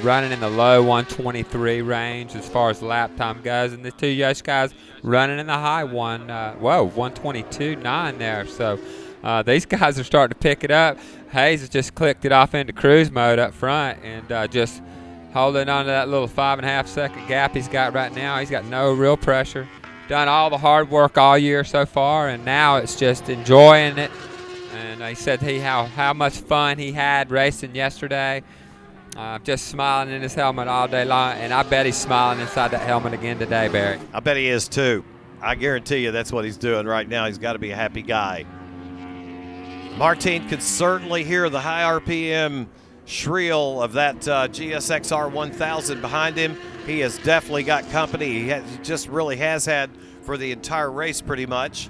running in the low 123 range as far as lap time goes, and the two Yosh guys running in the high 122.9 there. So these guys are starting to pick it up. Hayes has just clicked it off into cruise mode up front and just holding on to that little 5.5 second gap he's got right now. He's got no real pressure. Done all the hard work all year so far, and now it's just enjoying it. And he said how much fun he had racing yesterday, just smiling in his helmet all day long, and I bet he's smiling inside that helmet again today, Barry.
I bet he is too. I guarantee you that's what he's doing right now. He's got to be a happy guy. Martin could certainly hear the high RPM shrill of that GSX-R 1000 behind him. He has definitely got company. He just really has had for the entire race pretty much.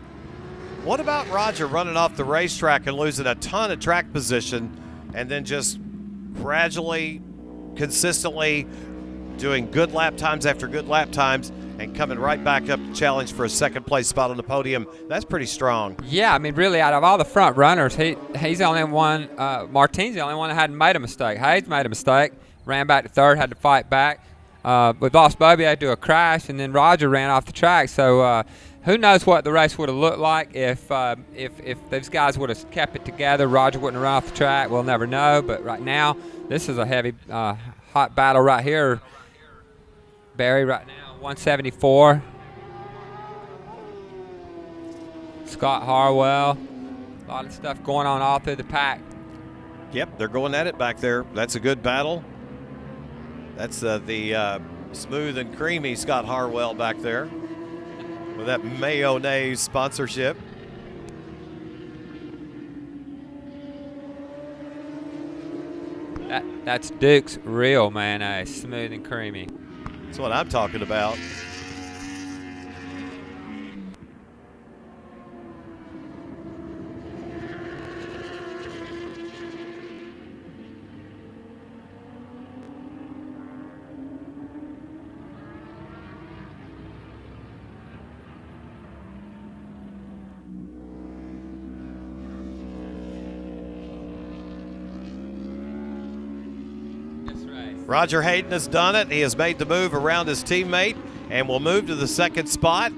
What about Roger running off the racetrack and losing a ton of track position and then just gradually, consistently doing good lap times after good lap times and coming right back up to challenge for a second place spot on the podium? That's pretty strong.
Yeah, I mean, really, out of all the front runners, he's the only one, Martin's the only one that hadn't made a mistake. Hayes made a mistake, ran back to third, had to fight back. With Boss Bobby, had to do a crash, and then Roger ran off the track. So, who knows what the race would have looked like if those guys would have kept it together. Roger wouldn't have run off the track. We'll never know. But right now, this is a heavy, hot battle right here. Barry right now, 174. Scott Harwell. A lot of stuff going on all through the pack.
Yep, they're going at it back there. That's a good battle. That's the smooth and creamy Scott Harwell back there with that mayonnaise sponsorship.
That's Duke's real mayonnaise, smooth and creamy.
That's what I'm talking about. Roger Hayden has done it. He has made the move around his teammate and will move to the second spot.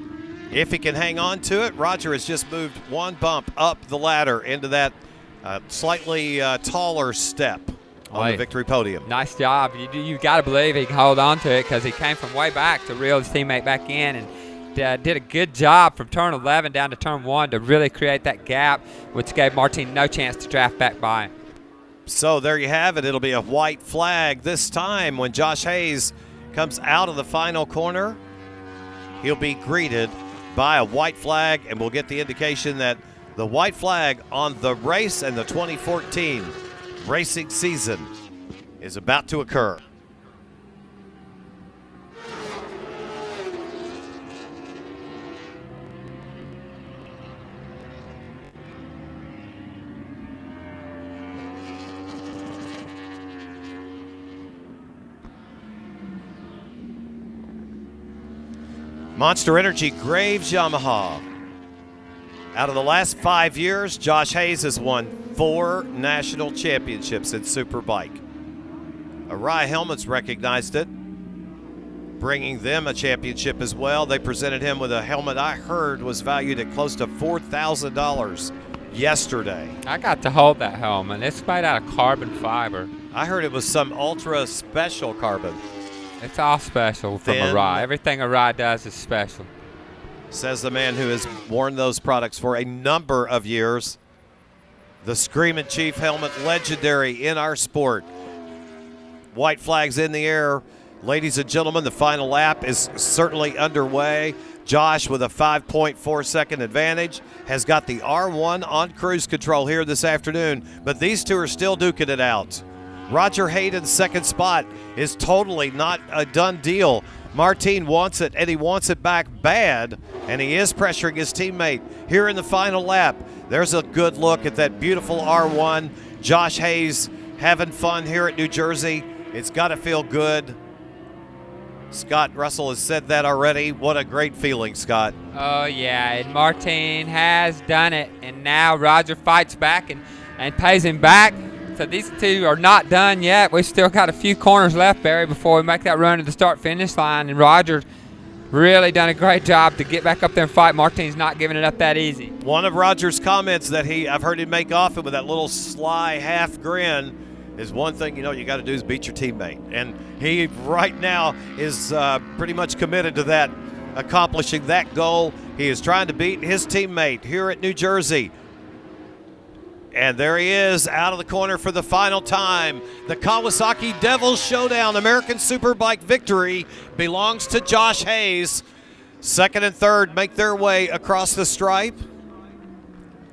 If he can hang on to it, Roger has just moved one bump up the ladder into that slightly taller step on the victory podium.
Nice job. You got to believe he can hold on to it because he came from way back to reel his teammate back in and did a good job from turn 11 down to turn 1 to really create that gap, which gave Martin no chance to draft back by.
So there you have it. It'll be a white flag this time when Josh Hayes comes out of the final corner. He'll be greeted by a white flag, and we'll get the indication that the white flag on the race and the 2014 racing season is about to occur. Monster Energy Graves Yamaha. Out of the last 5 years, Josh Hayes has won 4 national championships in Superbike. Arai Helmets recognized it, bringing them a championship as well. They presented him with a helmet I heard was valued at close to $4,000 yesterday.
I got to hold that helmet. It's made out of carbon fiber.
I heard it was some ultra special carbon.
It's all special from Arai. Everything Arai does is special.
Says the man who has worn those products for a number of years. The Screamin' Chief helmet, legendary in our sport. White flags in the air. Ladies and gentlemen, the final lap is certainly underway. Josh, with a 5.4 second advantage, has got the R1 on cruise control here this afternoon, but these two are still duking it out. Roger Hayden's second spot is totally not a done deal. Martin wants it, and he wants it back bad, and he is pressuring his teammate here in the final lap. There's a good look at that beautiful R1. Josh Hayes having fun here at New Jersey. It's got to feel good. Scott Russell has said that already. What a great feeling, Scott.
Oh, yeah, and Martin has done it, and now Roger fights back and pays him back. So these two are not done yet. We've still got a few corners left, Barry, before we make that run to the start-finish line. And Roger's really done a great job to get back up there and fight. Martin's not giving it up that easy.
One of Roger's comments that I've heard him make often with that little sly half grin is one thing you got to do is beat your teammate. And he right now is pretty much committed to that, accomplishing that goal. He is trying to beat his teammate here at New Jersey. And there he is out of the corner for the final time. The Kawasaki Devils Showdown American Superbike victory belongs to Josh Hayes. Second and third make their way across the stripe.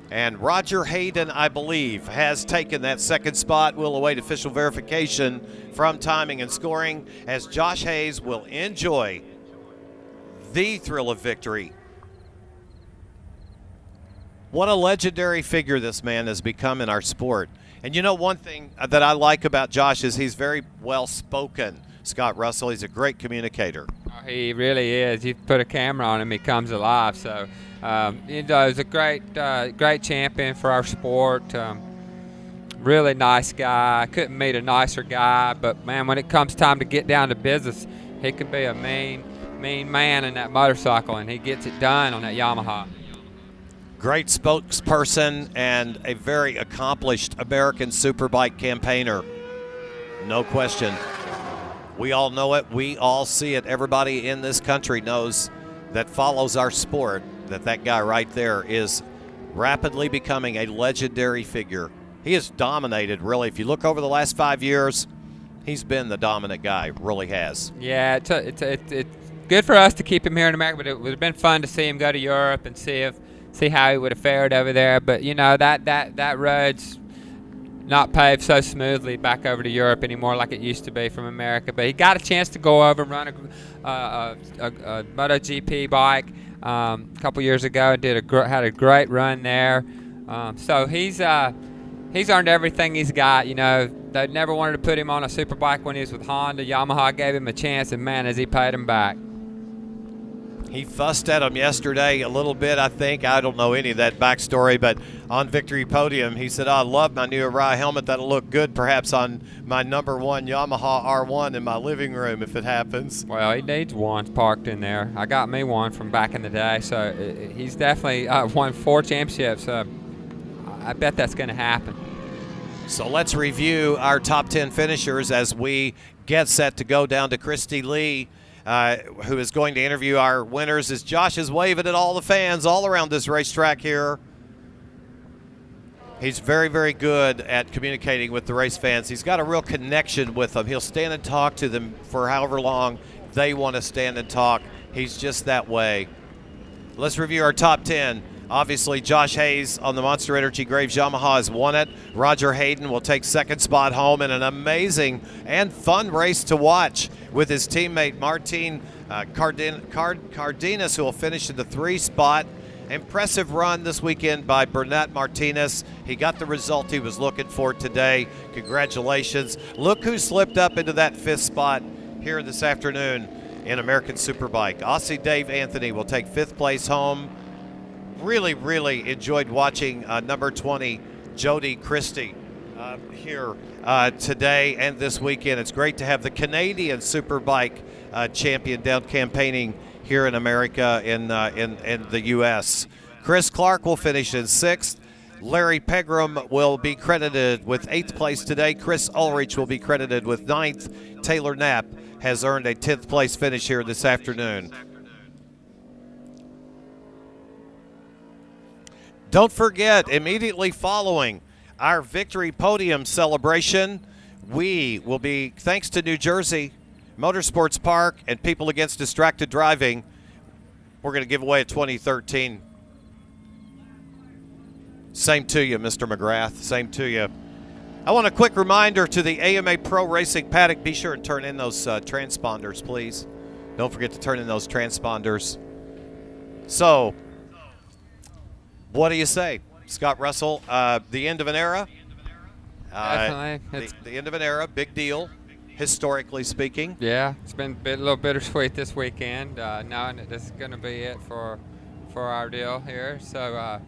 And Roger Hayden, I believe, has taken that second spot. We'll await official verification from timing and scoring as Josh Hayes will enjoy the thrill of victory. What a legendary figure this man has become in our sport. And one thing that I like about Josh is he's very well-spoken. Scott Russell, he's a great communicator.
Oh, he really is. You put a camera on him, he comes alive. So, he's a great champion for our sport. Really nice guy. Couldn't meet a nicer guy. But, man, when it comes time to get down to business, he can be a mean man in that motorcycle, and he gets it done on that Yamaha.
Great spokesperson and a very accomplished American Superbike campaigner. No question. We all know it. We all see it. Everybody in this country knows that follows our sport that guy right there is rapidly becoming a legendary figure. He has dominated, really. If you look over the last 5 years, he's been the dominant guy, really has.
Yeah, it's good for us to keep him here in America, but it would have been fun to see him go to Europe and see how he would have fared over there. But that road's not paved so smoothly back over to Europe anymore like it used to be from America. But he got a chance to go over and run a MotoGP bike a couple years ago and had a great run there. So he's earned everything he's got. You know, they never wanted to put him on a superbike when he was with Honda. Yamaha gave him a chance, and man, has he paid him back.
He fussed at him yesterday a little bit, I think. I don't know any of that backstory, but on Victory Podium, he said, I love my new Arai helmet. That'll look good perhaps on my number 1 Yamaha R1 in my living room if it happens.
Well, he needs one parked in there. I got me one from back in the day, so he's definitely won 4 championships. I bet that's going to happen.
So let's review our top 10 finishers as we get set to go down to Christy Lee, who is going to interview our winners as Josh is waving at all the fans all around this racetrack here. He's very, very good at communicating with the race fans. He's got a real connection with them. He'll stand and talk to them for however long they want to stand and talk. He's just that way. Let's review our top 10. Obviously, Josh Hayes on the Monster Energy Graves Yamaha has won it. Roger Hayden will take second spot home in an amazing and fun race to watch with his teammate Martin Cardenas, who will finish in the 3 spot. Impressive run this weekend by Bernat Martinez. He got the result he was looking for today. Congratulations. Look who slipped up into that 5th spot here this afternoon in American Superbike. Aussie Dave Anthony will take 5th place home. Really, really enjoyed watching number 20, Jody Christie, here today and this weekend. It's great to have the Canadian Superbike champion down campaigning here in America, in the U.S. Chris Clark will finish in 6th. Larry Pegram will be credited with 8th place today. Chris Ulrich will be credited with 9th. Taylor Knapp has earned a 10th place finish here this afternoon. Don't forget, immediately following our victory podium celebration, we will be, thanks to New Jersey Motorsports Park and People Against Distracted Driving, we're going to give away a 2013. Same to you, Mr. McGrath. Same to you. I want a quick reminder to the AMA Pro Racing paddock. Be sure and turn in those transponders, please. Don't forget to turn in those transponders. So, what do you say, Scott Russell? The end of an era?
Definitely.
The end of an era, big deal, historically speaking.
Yeah, it's been a little bittersweet this weekend, knowing that this is going to be it for our deal here. So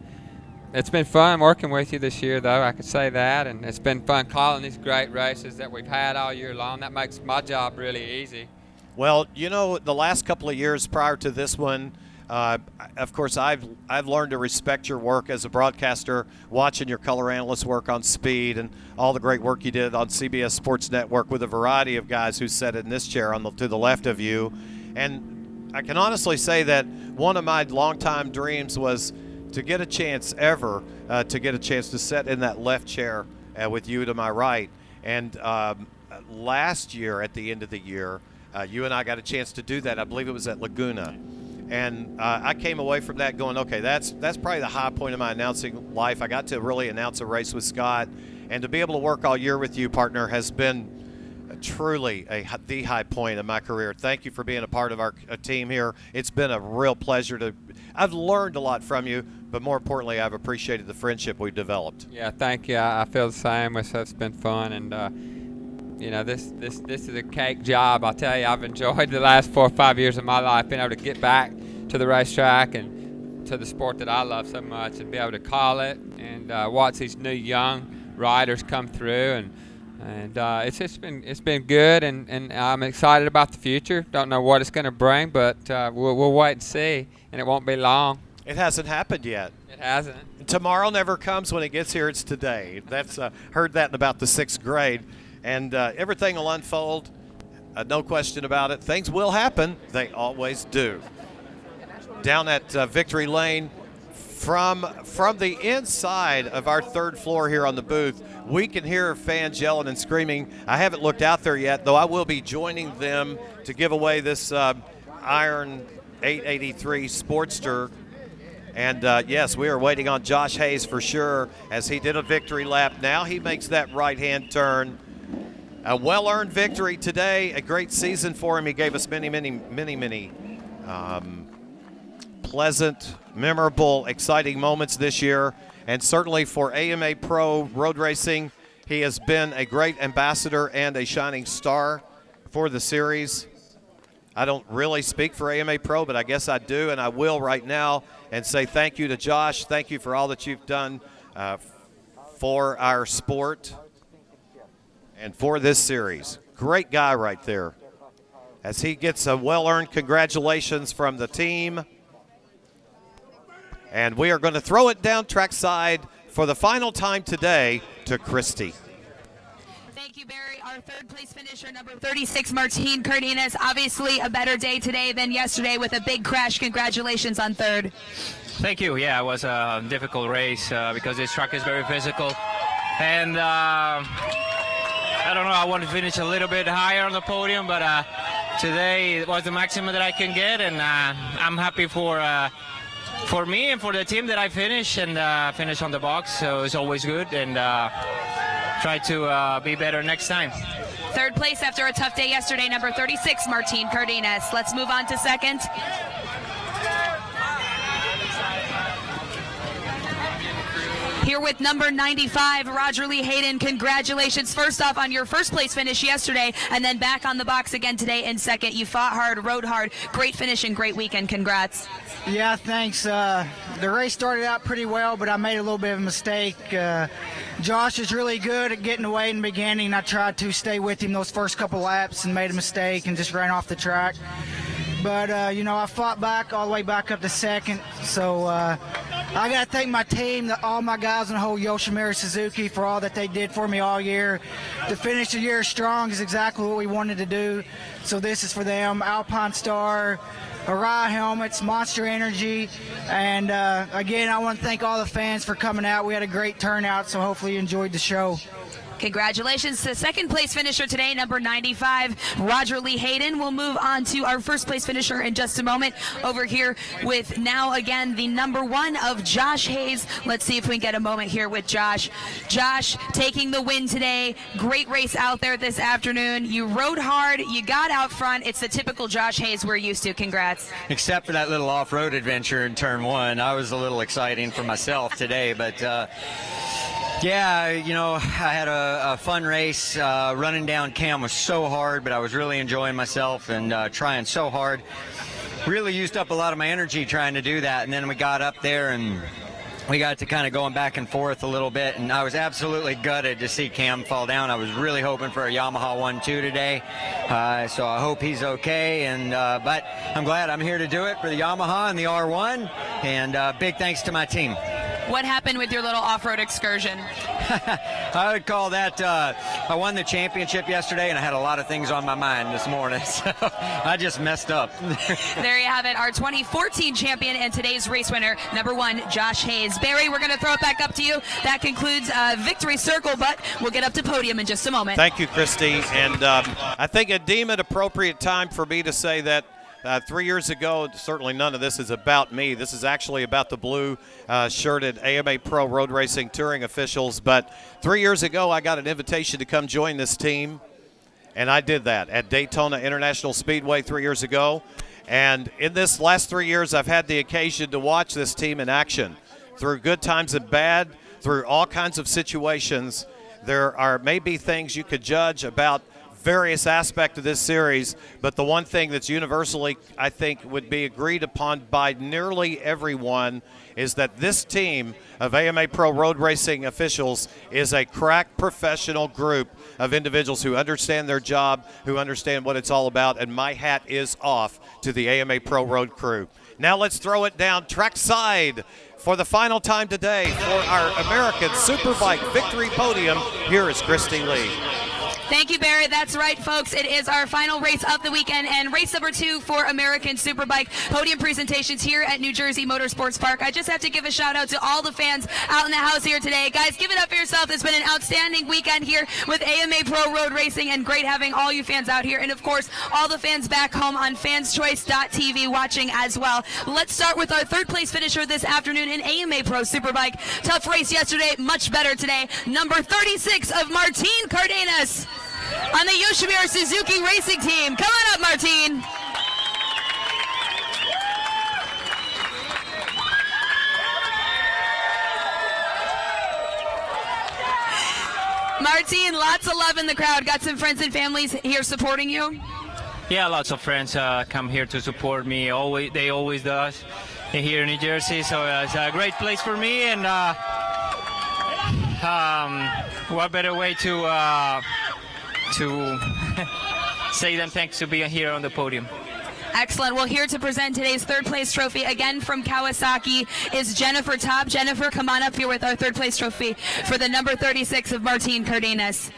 it's been fun working with you this year, though, I could say that. And it's been fun calling these great races that we've had all year long. That makes my job really easy.
Well, you know, the last couple of years prior to this one, of course, I've learned to respect your work as a broadcaster, watching your color analyst work on Speed and all the great work you did on CBS Sports Network with a variety of guys who sat in this chair to the left of you. And I can honestly say that one of my longtime dreams was to get a chance to sit in that left chair with you to my right. And last year, at the end of the year, you and I got a chance to do that. I believe it was at Laguna. And I came away from that going, okay, that's probably the high point of my announcing life. I got to really announce a race with Scott. And to be able to work all year with you, partner, has been truly the high point of my career. Thank you for being a part of our team here. It's been a real pleasure I've learned a lot from you, but more importantly, I've appreciated the friendship we've developed.
Yeah, thank you. I feel the same. It's been fun. And, you know, this is a cake job. I'll tell you, I've enjoyed the last 4 or 5 years of my life, being able to get back to the racetrack and to the sport that I love so much and be able to call it and watch these new young riders come through. And it's been good, and I'm excited about the future. Don't know what it's going to bring, but we'll wait and see, and it won't be long.
It hasn't happened yet.
It hasn't.
Tomorrow never comes. When it gets here, it's today. That's heard that in about the 6th grade. And everything will unfold, no question about it. Things will happen. They always do. Down at Victory Lane, from the inside of our 3rd floor here on the booth, we can hear fans yelling and screaming. I haven't looked out there yet, though I will be joining them to give away this Iron 883 Sportster. And yes, we are waiting on Josh Hayes for sure as he did a victory lap. Now he makes that right-hand turn. A well-earned victory today, a great season for him. He gave us many pleasant, memorable, exciting moments this year. And certainly for AMA Pro Road Racing, he has been a great ambassador and a shining star for the series. I don't really speak for AMA Pro, but I guess I do, and I will right now, and say thank you to Josh. Thank you for all that you've done for our sport and for this series. Great guy right there. As he gets a well-earned congratulations from the team. And we are going to throw it down trackside for the final time today to Christy.
Thank you, Barry. Our third place finisher, number 36, Martin Cardenas. Obviously a better day today than yesterday with a big crash. Congratulations on third.
Thank you. Yeah, it was a difficult race because this track is very physical. And I don't know, I want to finish a little bit higher on the podium, but today it was the maximum that I can get, and I'm happy for me and for the team that I finish on the box. So it's always good, and try to be better next time.
Third place after a tough day yesterday, number 36, Martin Cardenas. Let's move on to second. Here with number 95, Roger Lee Hayden. Congratulations first off on your first place finish yesterday, and then back on the box again today in second. You fought hard, rode hard, great finish and great weekend. Congrats.
Yeah, thanks. The race started out pretty well, but I made a little bit of a mistake. Josh is really good at getting away in the beginning. I tried to stay with him those first couple laps and made a mistake and just ran off the track. But, I fought back all the way back up to second. So I got to thank my team, all my guys in the whole Yoshimura Suzuki for all that they did for me all year. To finish the year strong is exactly what we wanted to do. So this is for them. Alpine Star, Arai Helmets, Monster Energy. And, again, I want to thank all the fans for coming out. We had a great turnout, so hopefully you enjoyed the show.
Congratulations to second place finisher today, number 95, Roger Lee Hayden. We'll move on to our first place finisher in just a moment. Over here with now again the number 1 of Josh Hayes. Let's see if we can get a moment here with Josh. Josh taking the win today. Great race out there this afternoon. You rode hard. You got out front. It's the typical Josh Hayes we're used to. Congrats.
Except for that little off-road adventure in turn 1. I was a little exciting for myself today, but yeah, I had a fun race. Running down Cam was so hard, but I was really enjoying myself and trying so hard. Really used up a lot of my energy trying to do that, and then we got up there and we got to kind of going back and forth a little bit, and I was absolutely gutted to see Cam fall down. I was really hoping for a Yamaha 1-2 today, so I hope he's okay. And but I'm glad I'm here to do it for the Yamaha and the R1, and big thanks to my team.
What happened with your little off-road excursion?
I would call that I won the championship yesterday, and I had a lot of things on my mind this morning, so I just messed up.
There you have it, our 2014 champion and today's race winner, number 1, Josh Hayes. Barry, we're going to throw it back up to you. That concludes Victory Circle, but we'll get up to podium in just a moment.
Thank you, Christy. And I think it deemed it appropriate time for me to say that 3 years ago, certainly none of this is about me. This is actually about the blue shirted AMA Pro Road Racing Touring officials. But 3 years ago, I got an invitation to come join this team, and I did that at Daytona International Speedway 3 years ago. And in this last 3 years, I've had the occasion to watch this team in action through good times and bad, through all kinds of situations. There are maybe things you could judge about various aspects of this series, but the one thing that's universally, I think, would be agreed upon by nearly everyone is that this team of AMA Pro Road Racing officials is a crack professional group of individuals who understand their job, who understand what it's all about, and my hat is off to the AMA Pro Road crew. Now let's throw it down trackside for the final time today for our American Superbike Victory Podium. Here is Christy Lee.
Thank you, Barrett. That's right, folks. It is our final race of the weekend and race number 2 for American Superbike podium presentations here at New Jersey Motorsports Park. I just have to give a shout out to all the fans out in the house here today. Guys, give it up for yourself. It's been an outstanding weekend here with AMA Pro Road Racing, and great having all you fans out here. And of course, all the fans back home on fanschoice.tv watching as well. Let's start with our third place finisher this afternoon in AMA Pro Superbike. Tough race yesterday, much better today. Number 36 of Martin Cardenas on the Yoshimura Suzuki Racing Team. Come on up, Martin. Martin, lots of love in the crowd. Got some friends and families here supporting you?
Yeah, lots of friends come here to support me. They always does here in New Jersey. So it's a great place for me, and what better way to say than thanks to being here on the podium.
Excellent. Well, here to present today's third place trophy, again from Kawasaki, is Jennifer Top. Jennifer, come on up here with our third place trophy for the number 36 of Martin Cardenas.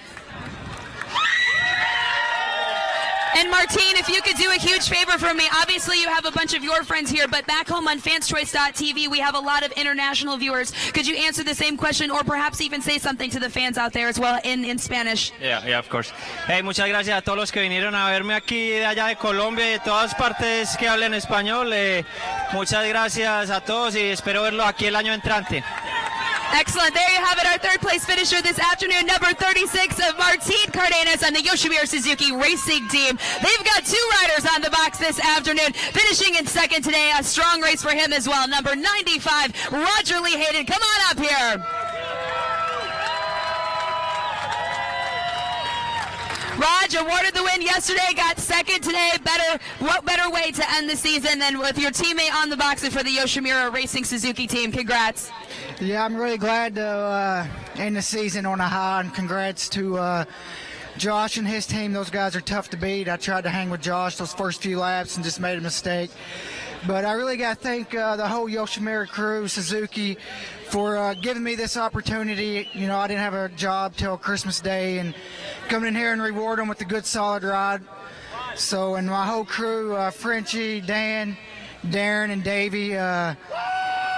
And Martin, if you could do a huge favor for me, obviously you have a bunch of your friends here, but back home on fanschoice.tv, we have a lot of international viewers. Could you answer the same question or perhaps even say something to the fans out there as well in Spanish?
Yeah, of course. Hey, muchas gracias a todos los que vinieron a verme aquí de allá de Colombia y de todas partes que hablen español. Muchas gracias a todos y espero verlos aquí el año entrante.
Excellent. There you have it, our third place finisher this afternoon, number 36 of Martin Cardenas on the Yoshimura Suzuki Racing Team. They've got 2 riders on the box this afternoon, finishing in second today. A strong race for him as well. Number 95, Roger Lee Hayden. Come on up here. Raj awarded the win yesterday, got second today. What better way to end the season than with your teammate on the box for the Yoshimura Racing Suzuki Team. Congrats.
Yeah, I'm really glad to end the season on a high, and congrats to Josh and his team. Those guys are tough to beat. I tried to hang with Josh those first few laps and just made a mistake. But I really got to thank the whole Yoshimura crew, Suzuki, for giving me this opportunity. You know, I didn't have a job till Christmas Day, and coming in here and reward them with a good, solid ride. So, and my whole crew, Frenchie, Dan, Darren, and Davey,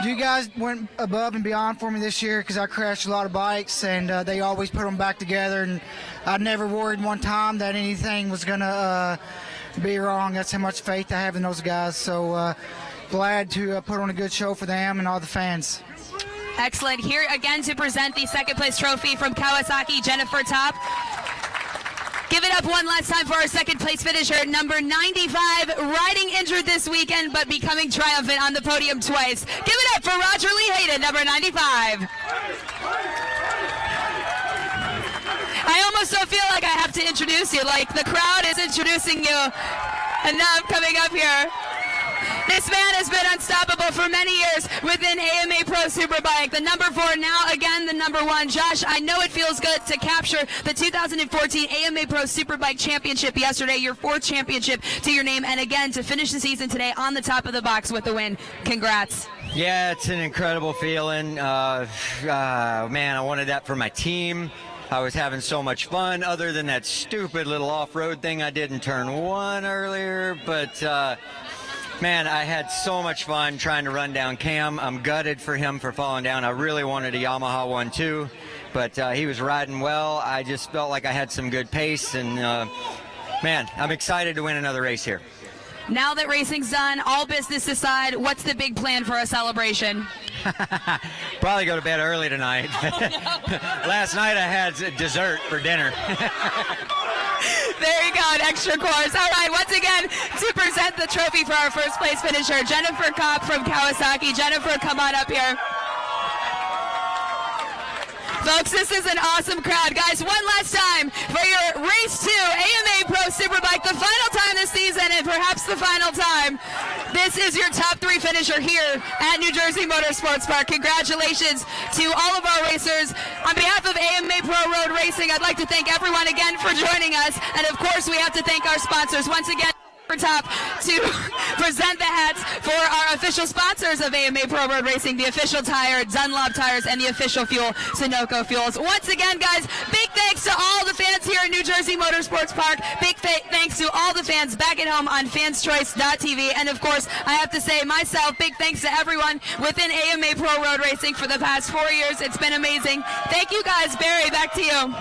you guys went above and beyond for me this year because I crashed a lot of bikes, and they always put them back together, and I never worried one time that anything was going to be wrong. That's how much faith I have in those guys. So glad to put on a good show for them and all the fans.
Excellent. Here again to present the second place trophy from Kawasaki, Jennifer Top. Give it up one last time for our second place finisher, number 95, riding injured this weekend, but becoming triumphant on the podium twice. Give it up for Roger Lee Hayden, number 95. I almost don't feel like I have to introduce you, like the crowd is introducing you enough coming up here. This man has been unstoppable for many years within AMA Pro Superbike. The number 4, now again the number 1. Josh, I know it feels good to capture the 2014 AMA Pro Superbike Championship yesterday, your 4th championship to your name, and again to finish the season today on the top of the box with the win. Congrats.
Yeah, it's an incredible feeling. Man, I wanted that for my team. I was having so much fun, other than that stupid little off-road thing I did in turn 1 earlier, but man, I had so much fun trying to run down Cam. I'm gutted for him for falling down. I really wanted a Yamaha one too, but he was riding well. I just felt like I had some good pace, and man, I'm excited to win another race here.
Now that racing's done, all business aside, what's the big plan for a celebration?
Probably go to bed early tonight.
Oh, no.
Last night I had dessert for dinner.
There you go, an extra course. All right, once again, to present the trophy for our first place finisher, Jennifer Kopp from Kawasaki. Jennifer, come on up here. Folks, this is an awesome crowd. Guys, one last time for your Race 2 AMA Pro Superbike, the final time this season and perhaps the final time. This is your top 3 finisher here at New Jersey Motorsports Park. Congratulations to all of our racers. On behalf of AMA Pro Road Racing, I'd like to thank everyone again for joining us. And of course, we have to thank our sponsors. Once again, top to present the hats for our official sponsors of AMA Pro Road Racing, the official tire, Dunlop Tires, and the official fuel, Sunoco Fuels. Once again, guys, big thanks to all the fans here at New Jersey Motorsports Park. Big thanks to all the fans back at home on fanschoice.tv. And of course, I have to say myself, big thanks to everyone within AMA Pro Road Racing for the past 4 years. It's been amazing. Thank you guys. Barry, back to you.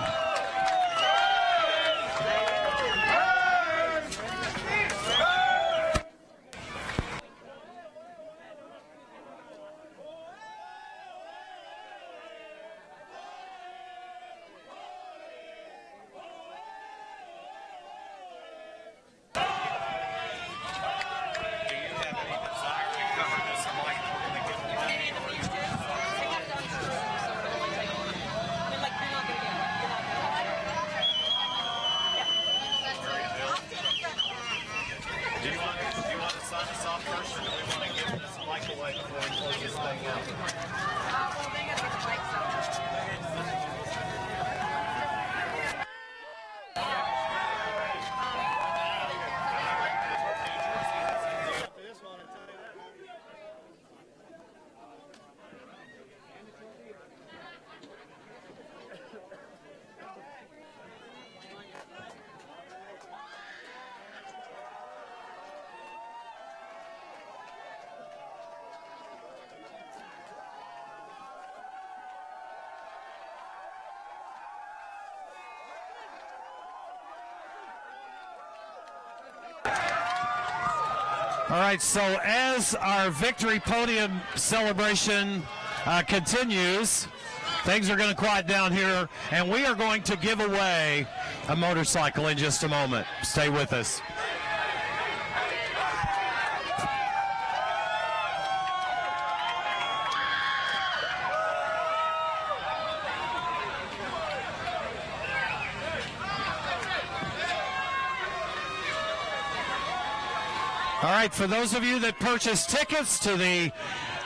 All right, so as our victory podium celebration continues, things are going to quiet down here, and we are going to give away a motorcycle in just a moment. Stay with us. All right, for those of you that purchased tickets to the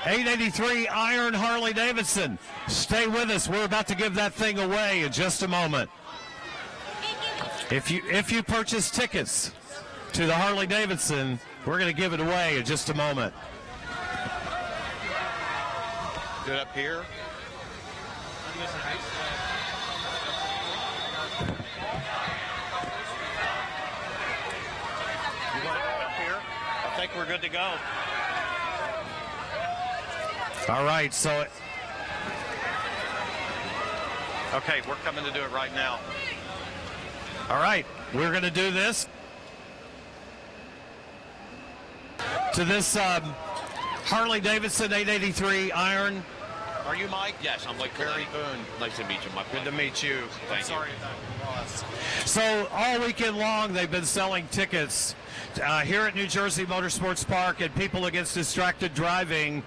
883 Iron Harley Davidson, stay with us. We're about to give that thing away in just a moment. If you purchase tickets to the Harley Davidson, we're going to give it away in just a moment. Good up here. I think we're good to go. All right, so okay, we're coming to do it right now. All right, we're going to do this to this Harley Davidson 883 Iron. Are you Mike?
Yes, I'm Mike
Barry Boone.
Nice to meet you, my friend.
Good to meet you.
Thank you.
Sorry about loss. So all weekend long, they've been selling tickets here at New Jersey Motorsports Park and People Against Distracted Driving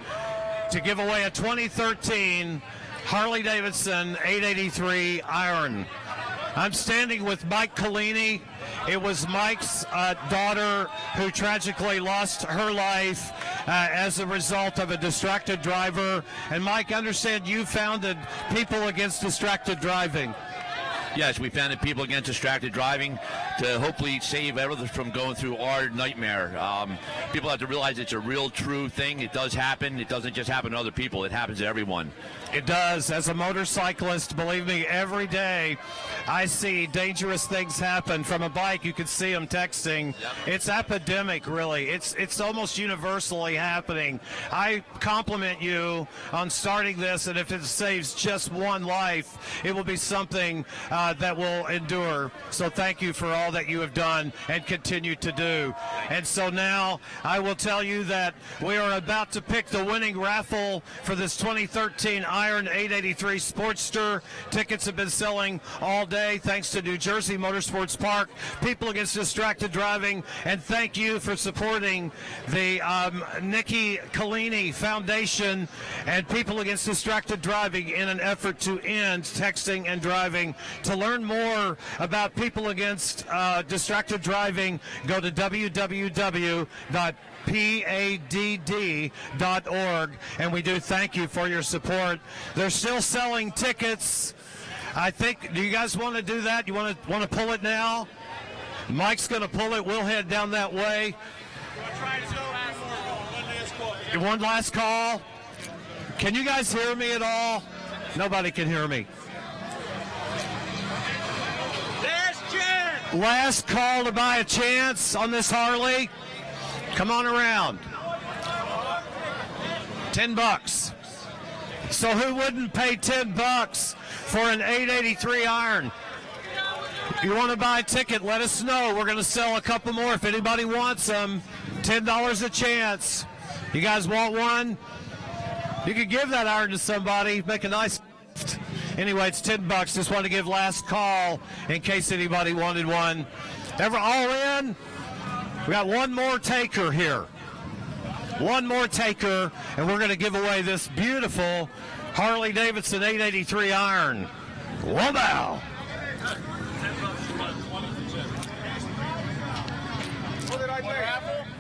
to give away a 2013 Harley Davidson 883 Iron. I'm standing with Mike Collini. It was Mike's daughter who tragically lost her life as a result of a distracted driver. And Mike, I understand you founded People Against Distracted Driving.
Yes, we founded People Against Distracted Driving to hopefully save others from going through our nightmare. People have to realize it's a real, true thing. It does happen. It doesn't just happen to other people. It happens to everyone.
It does. As a motorcyclist, believe me, every day I see dangerous things happen. From a bike, you can see them texting. Yep. It's epidemic, really. It's almost universally happening. I compliment you on starting this, and if it saves just one life, it will be something that will endure. So thank you for all that you have done and continue to do. And so now I will tell you that we are about to pick the winning raffle for this 2013 Iron 883 Sportster. Tickets have been selling all day thanks to New Jersey Motorsports Park, People Against Distracted Driving, and thank you for supporting the Nikki Collini Foundation and People Against Distracted Driving in an effort to end texting and driving. To learn more about People Against Distracted Driving, go to www.padd.org, and we do thank you for your support. They're still selling tickets. I think, do you guys want to do that? You want to pull it now? Mike's going to pull it. We'll head down that way. One last call. Can you guys hear me at all? Nobody can hear me. Last call to buy a chance on this Harley. Come on around. $10. So who wouldn't pay $10 for an 883 iron? If you want to buy a ticket, let us know. We're going to sell a couple more if anybody wants them. $10 a chance. You guys want one? You could give that iron to somebody, make a nice gift. Anyway, it's $10. Just want to give last call in case anybody wanted one. Ever all in? We got one more taker here. One more taker, and we're going to give away this beautiful Harley-Davidson 883 iron. Wow!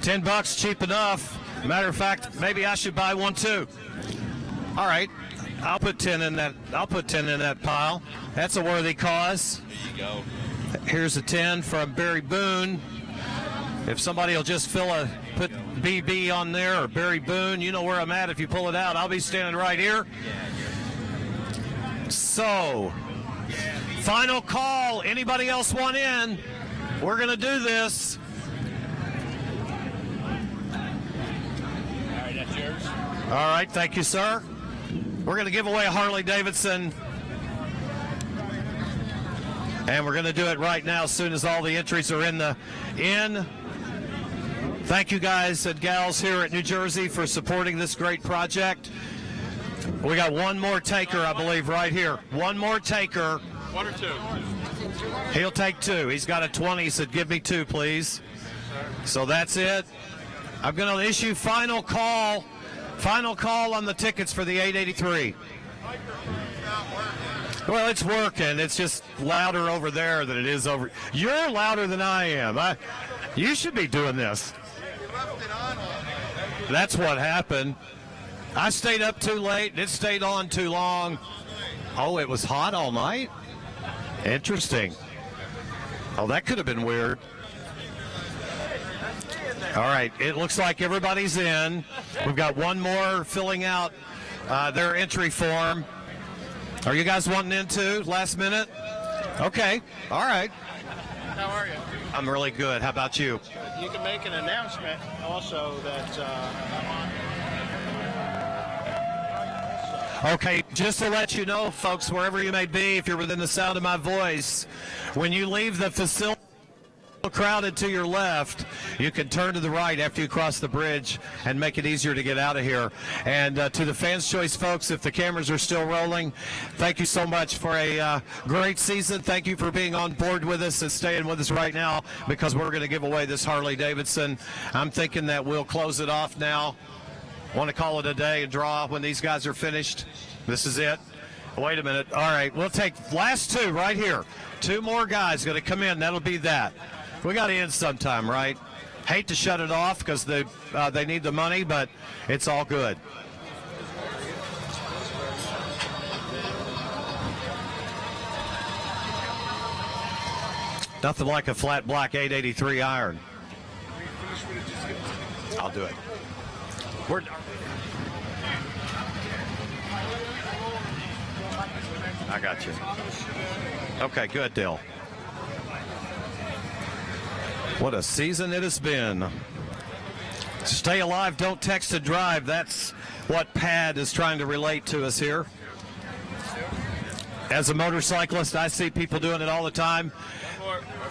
$10, cheap enough. Matter of fact, maybe I should buy one too. All right, I'll put 10 in that. I'll put 10 in that pile. That's a worthy cause. There you go. Here's a 10 from Barry Boone. If somebody will just put BB on there or Barry Boone, you know where I'm at. If you pull it out, I'll be standing right here. So, final call. Anybody else want in? We're going to do this. All right, that's yours. All right, thank you, sir. We're going to give away a Harley-Davidson. And we're going to do it right now as soon as all the entries are in. Thank you guys and gals here at New Jersey for supporting this great project. We got one more taker, I believe, right here. One more taker.
One or two?
He'll take two. He's got a 20. He said, give me two, please. So that's it. I'm going to issue final call. Final call on the tickets for the 883. Well, it's working. It's just louder over there than it is over. You're louder than I am. You should be doing this. That's what happened. I stayed up too late, and it stayed on too long. Oh, it was hot all night? Interesting. Oh, that could have been weird. All right, it looks like everybody's in. We've got one more filling out their entry form. Are you guys wanting in too, last minute? Okay, all right.
How are you?
I'm really good. How about you?
You can make an announcement also that...
Okay, just to let you know, folks, wherever you may be, if you're within the sound of my voice, when you leave the facility crowded to your left, you can turn to the right after you cross the bridge and make it easier to get out of here. And to the Fans Choice folks, if the cameras are still rolling, thank you so much for a great season. Thank you for being on board with us and staying with us right now, because we're going to give away this Harley-Davidson. I'm thinking that we'll close it off now. Want to call it a day and draw when these guys are finished. This is it. Wait a minute. All right, we'll take last two right here. Two more guys going to come in. That'll be that. We got to end sometime, right? Hate to shut it off because they need the money, but it's all good. Nothing like a flat black 883 iron. I'll do it. I got you. Okay, good deal. What a season it has been. Stay alive, don't text and drive. That's what Pad is trying to relate to us here. As a motorcyclist, I see people doing it all the time.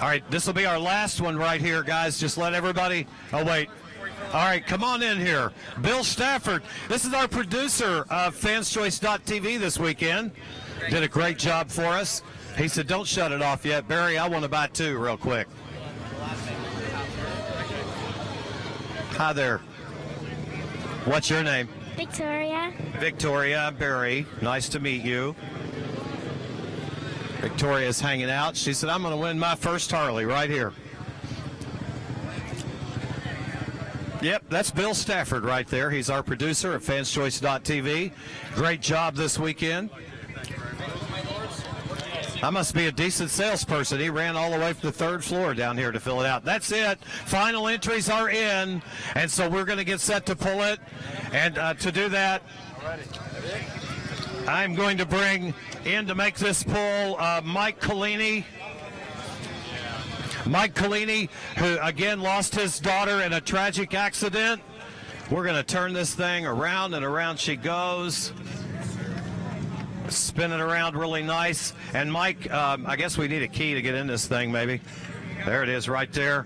All right, this will be our last one right here, guys. Just let everybody... Oh, wait. All right, come on in here. Bill Stafford. This is our producer of fanschoice.tv this weekend. Did a great job for us. He said, don't shut it off yet. Barry, I want to buy two real quick. Hi there. What's your name?
Victoria.
Victoria. Barry. Nice to meet you. Victoria's hanging out. She said, I'm going to win my first Harley right here. Yep, that's Bill Stafford right there. He's our producer at fanschoice.tv. Great job this weekend. I must be a decent salesperson. He ran all the way from the 3rd floor down here to fill it out. That's it. Final entries are in, and so we're going to get set to pull it. And to do that, I'm going to bring in to make this pull Mike Collini. Mike Collini, who again lost his daughter in a tragic accident. We're going to turn this thing around and around she goes. Spin it around really nice. And Mike, I guess we need a key to get in this thing maybe. There it is right there.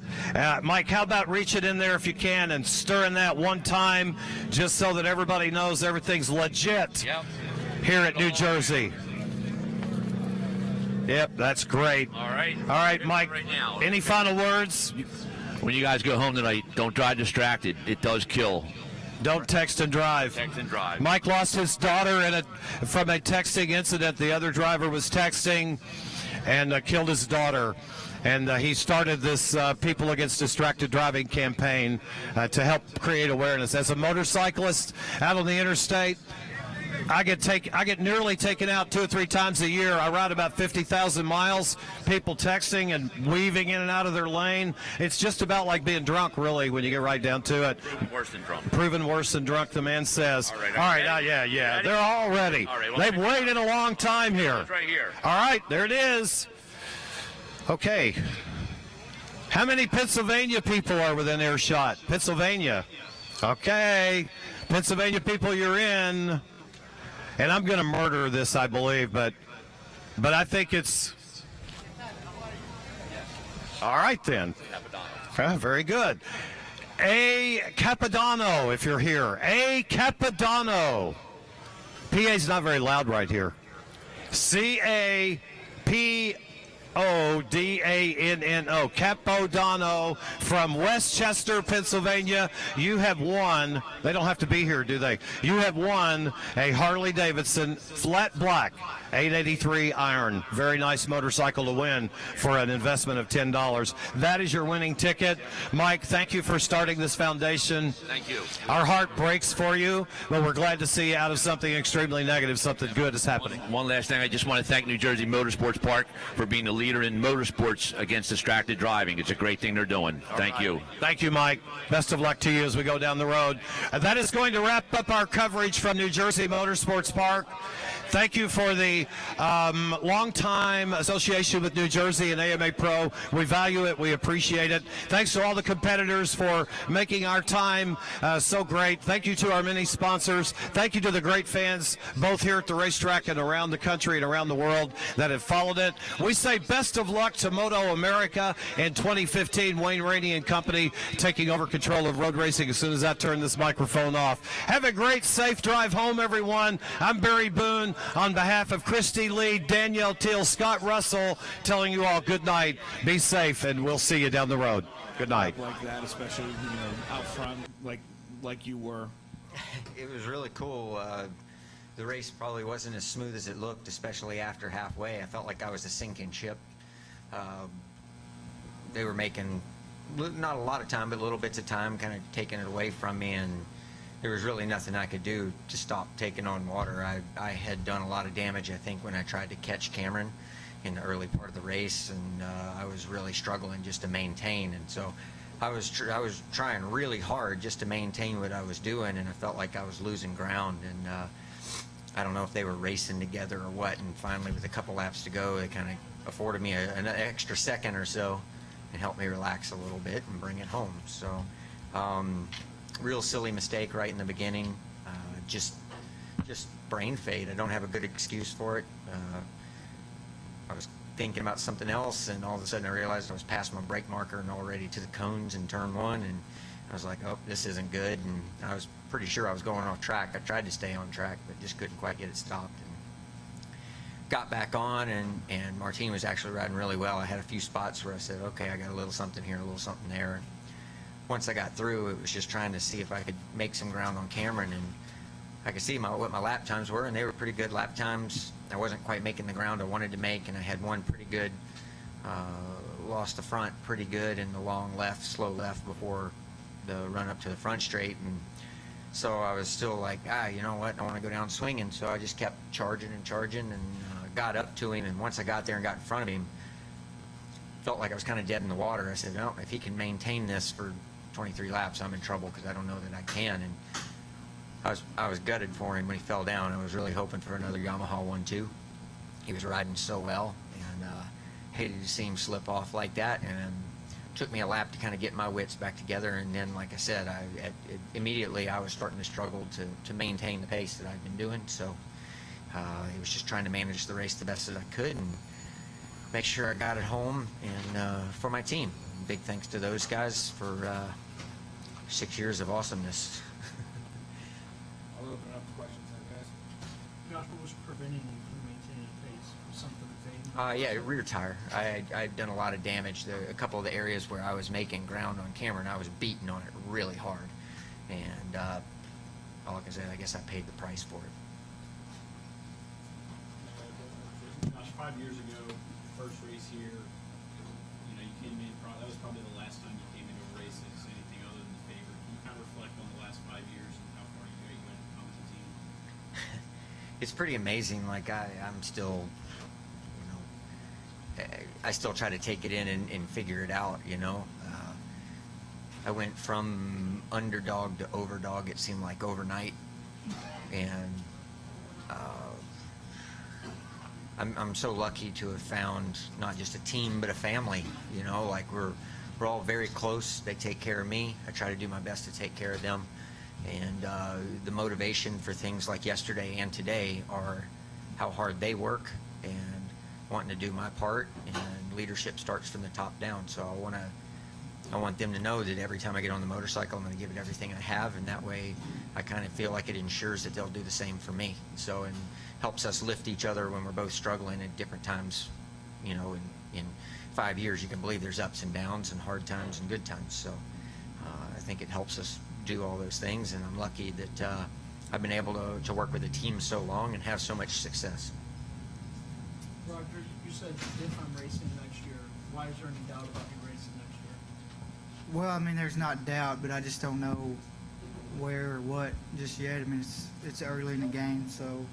Mike, how about reach it in there if you can and stirring that one time just so that everybody knows everything's legit here at New Jersey. Yep, that's great.
All right.
All right, Mike,
Right now.
any final words?
When you guys go home tonight, don't drive distracted. It does kill.
Don't text and drive.
Text and drive.
Mike lost his daughter from a texting incident. The other driver was texting and killed his daughter. And he started this People Against Distracted Driving campaign to help create awareness. As a motorcyclist out on the interstate, I get nearly taken out 2 or 3 times a year. I ride about 50,000 miles. People texting and weaving in and out of their lane. It's just about like being drunk, really, when you get right down to it.
Proven worse than drunk.
Proven worse than drunk, the man says.
All right.
Yeah. They're all ready.
All right, well,
They've waited a long time here.
It's right here.
All right, there it is. Okay. How many Pennsylvania people are within earshot? Pennsylvania. Okay. Pennsylvania people, you're in. And I'm going to murder this, I believe, but I think it's all right then. Very good. A Capodanno, if you're here. A Capodanno. PA's not very loud right here. Capodanno. Capodanno from Westchester, Pennsylvania. You have won. They don't have to be here, do they? You have won a Harley Davidson flat black 883 iron. Very nice motorcycle to win for an investment of $10. That is your winning ticket. Mike, thank you for starting this foundation.
Thank you.
Our heart breaks for you, but we're glad to see out of something extremely negative, something good is happening.
One last thing, I just want to thank New Jersey Motorsports Park for being the leader in motorsports against distracted driving. It's a great thing they're doing. Thank you.
Thank you, Mike. Best of luck to you as we go down the road. That is going to wrap up our coverage from New Jersey Motorsports Park. Thank you for the long-time association with New Jersey and AMA Pro. We value it. We appreciate it. Thanks to all the competitors for making our time so great. Thank you to our many sponsors. Thank you to the great fans, both here at the racetrack and around the country and around the world that have followed it. We say best of luck to Moto America in 2015. Wayne Rainey and company taking over control of road racing as soon as I turn this microphone off. Have a great, safe drive home, everyone. I'm Barry Boone. On behalf of Christy Lee, Danielle Teal, Scott Russell, telling you all good night, be safe, and we'll see you down the road. Good night.
Like that, especially out front, like you were.
It was really cool. The race probably wasn't as smooth as it looked, especially after halfway. I felt like I was a sinking ship. They were making not a lot of time, but little bits of time, kind of taking it away from me, and there was really nothing I could do to stop taking on water. I had done a lot of damage, I think, when I tried to catch Cameron in the early part of the race, and I was really struggling just to maintain. And so I was trying really hard just to maintain what I was doing, and I felt like I was losing ground. And I don't know if they were racing together or what. And finally, with a couple laps to go, they kind of afforded me an extra second or so and helped me relax a little bit and bring it home. So. Real silly mistake right in the beginning, just brain fade. I don't have a good excuse for it. I was thinking about something else, and all of a sudden I realized I was past my brake marker and already to the cones in turn one, and I was like, oh, this isn't good, and I was pretty sure I was going off track. I tried to stay on track, but just couldn't quite get it stopped. And got back on, and Martine was actually riding really well. I had a few spots where I said, okay, I got a little something here, a little something there. Once I got through, it was just trying to see if I could make some ground on Cameron, and I could see what my lap times were, and they were pretty good lap times. I wasn't quite making the ground I wanted to make, and I had one pretty good, lost the front pretty good in the long left, slow left before the run up to the front straight, and so I was still like, you know what, I want to go down swinging, so I just kept charging and got up to him, and once I got there and got in front of him, felt like I was kind of dead in the water. I said, no, if he can maintain this for 23 laps, I'm in trouble because I don't know that I can. And I was gutted for him when he fell down. I was really hoping for another Yamaha 1-2. He was riding so well, and hated to see him slip off like that. And it took me a lap to kind of get my wits back together. And then, like I said, immediately I was starting to struggle to maintain the pace that I'd been doing. So he was just trying to manage the race the best that I could and make sure I got it home. And for my team, big thanks to those guys for 6 years of awesomeness.
I'll open up the questions, guys. Josh, what was preventing you from maintaining a pace? Was something fading?
Yeah, rear tire. I'd done a lot of damage. A couple of the areas where I was making ground on camera, and I was beating on it really hard. And all I can say, I guess I paid the price for it.
Josh, 5 years ago, first race here, you know, you came in, that was probably the last time you came into a race as anything other than the favorite. Can you kind of reflect on the last 5 years and how far you went as a team?
It's pretty amazing. Like I'm still, you know, I still try to take it in and figure it out, you know. I went from underdog to overdog, it seemed like overnight. And I'm so lucky to have found not just a team but a family, you know. Like we're all very close. They take care of me. I try to do my best to take care of them. And the motivation for things like yesterday and today are how hard they work and wanting to do my part. And leadership starts from the top down. So I want them to know that every time I get on the motorcycle, I'm going to give it everything I have, and that way I kind of feel like it ensures that they'll do the same for me. So, and helps us lift each other when we're both struggling at different times. You know, in 5 years, you can believe there's ups and downs and hard times and good times. So I think it helps us do all those things, and I'm lucky that I've been able to work with a team so long and have so much success.
Roger, you said if I'm racing next year, why is there any doubt about you racing next year?
Well, I mean, there's not doubt, but I just don't know where or what just yet. I mean, it's early in the game, so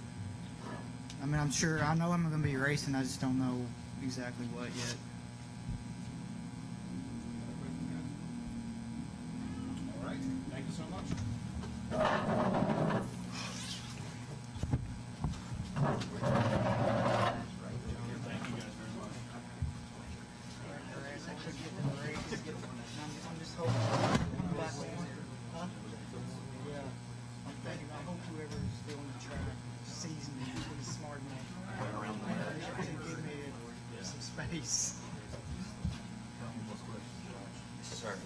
I mean, I know I'm going to be racing. I just don't know exactly what yet.
All right. Thank you so much. Thank you guys very much.
I'm just hoping back on. Huh? Yeah. I'm thinking, I hope whoever's still on the track sees me and is smart enough to give me some space.
Sorry.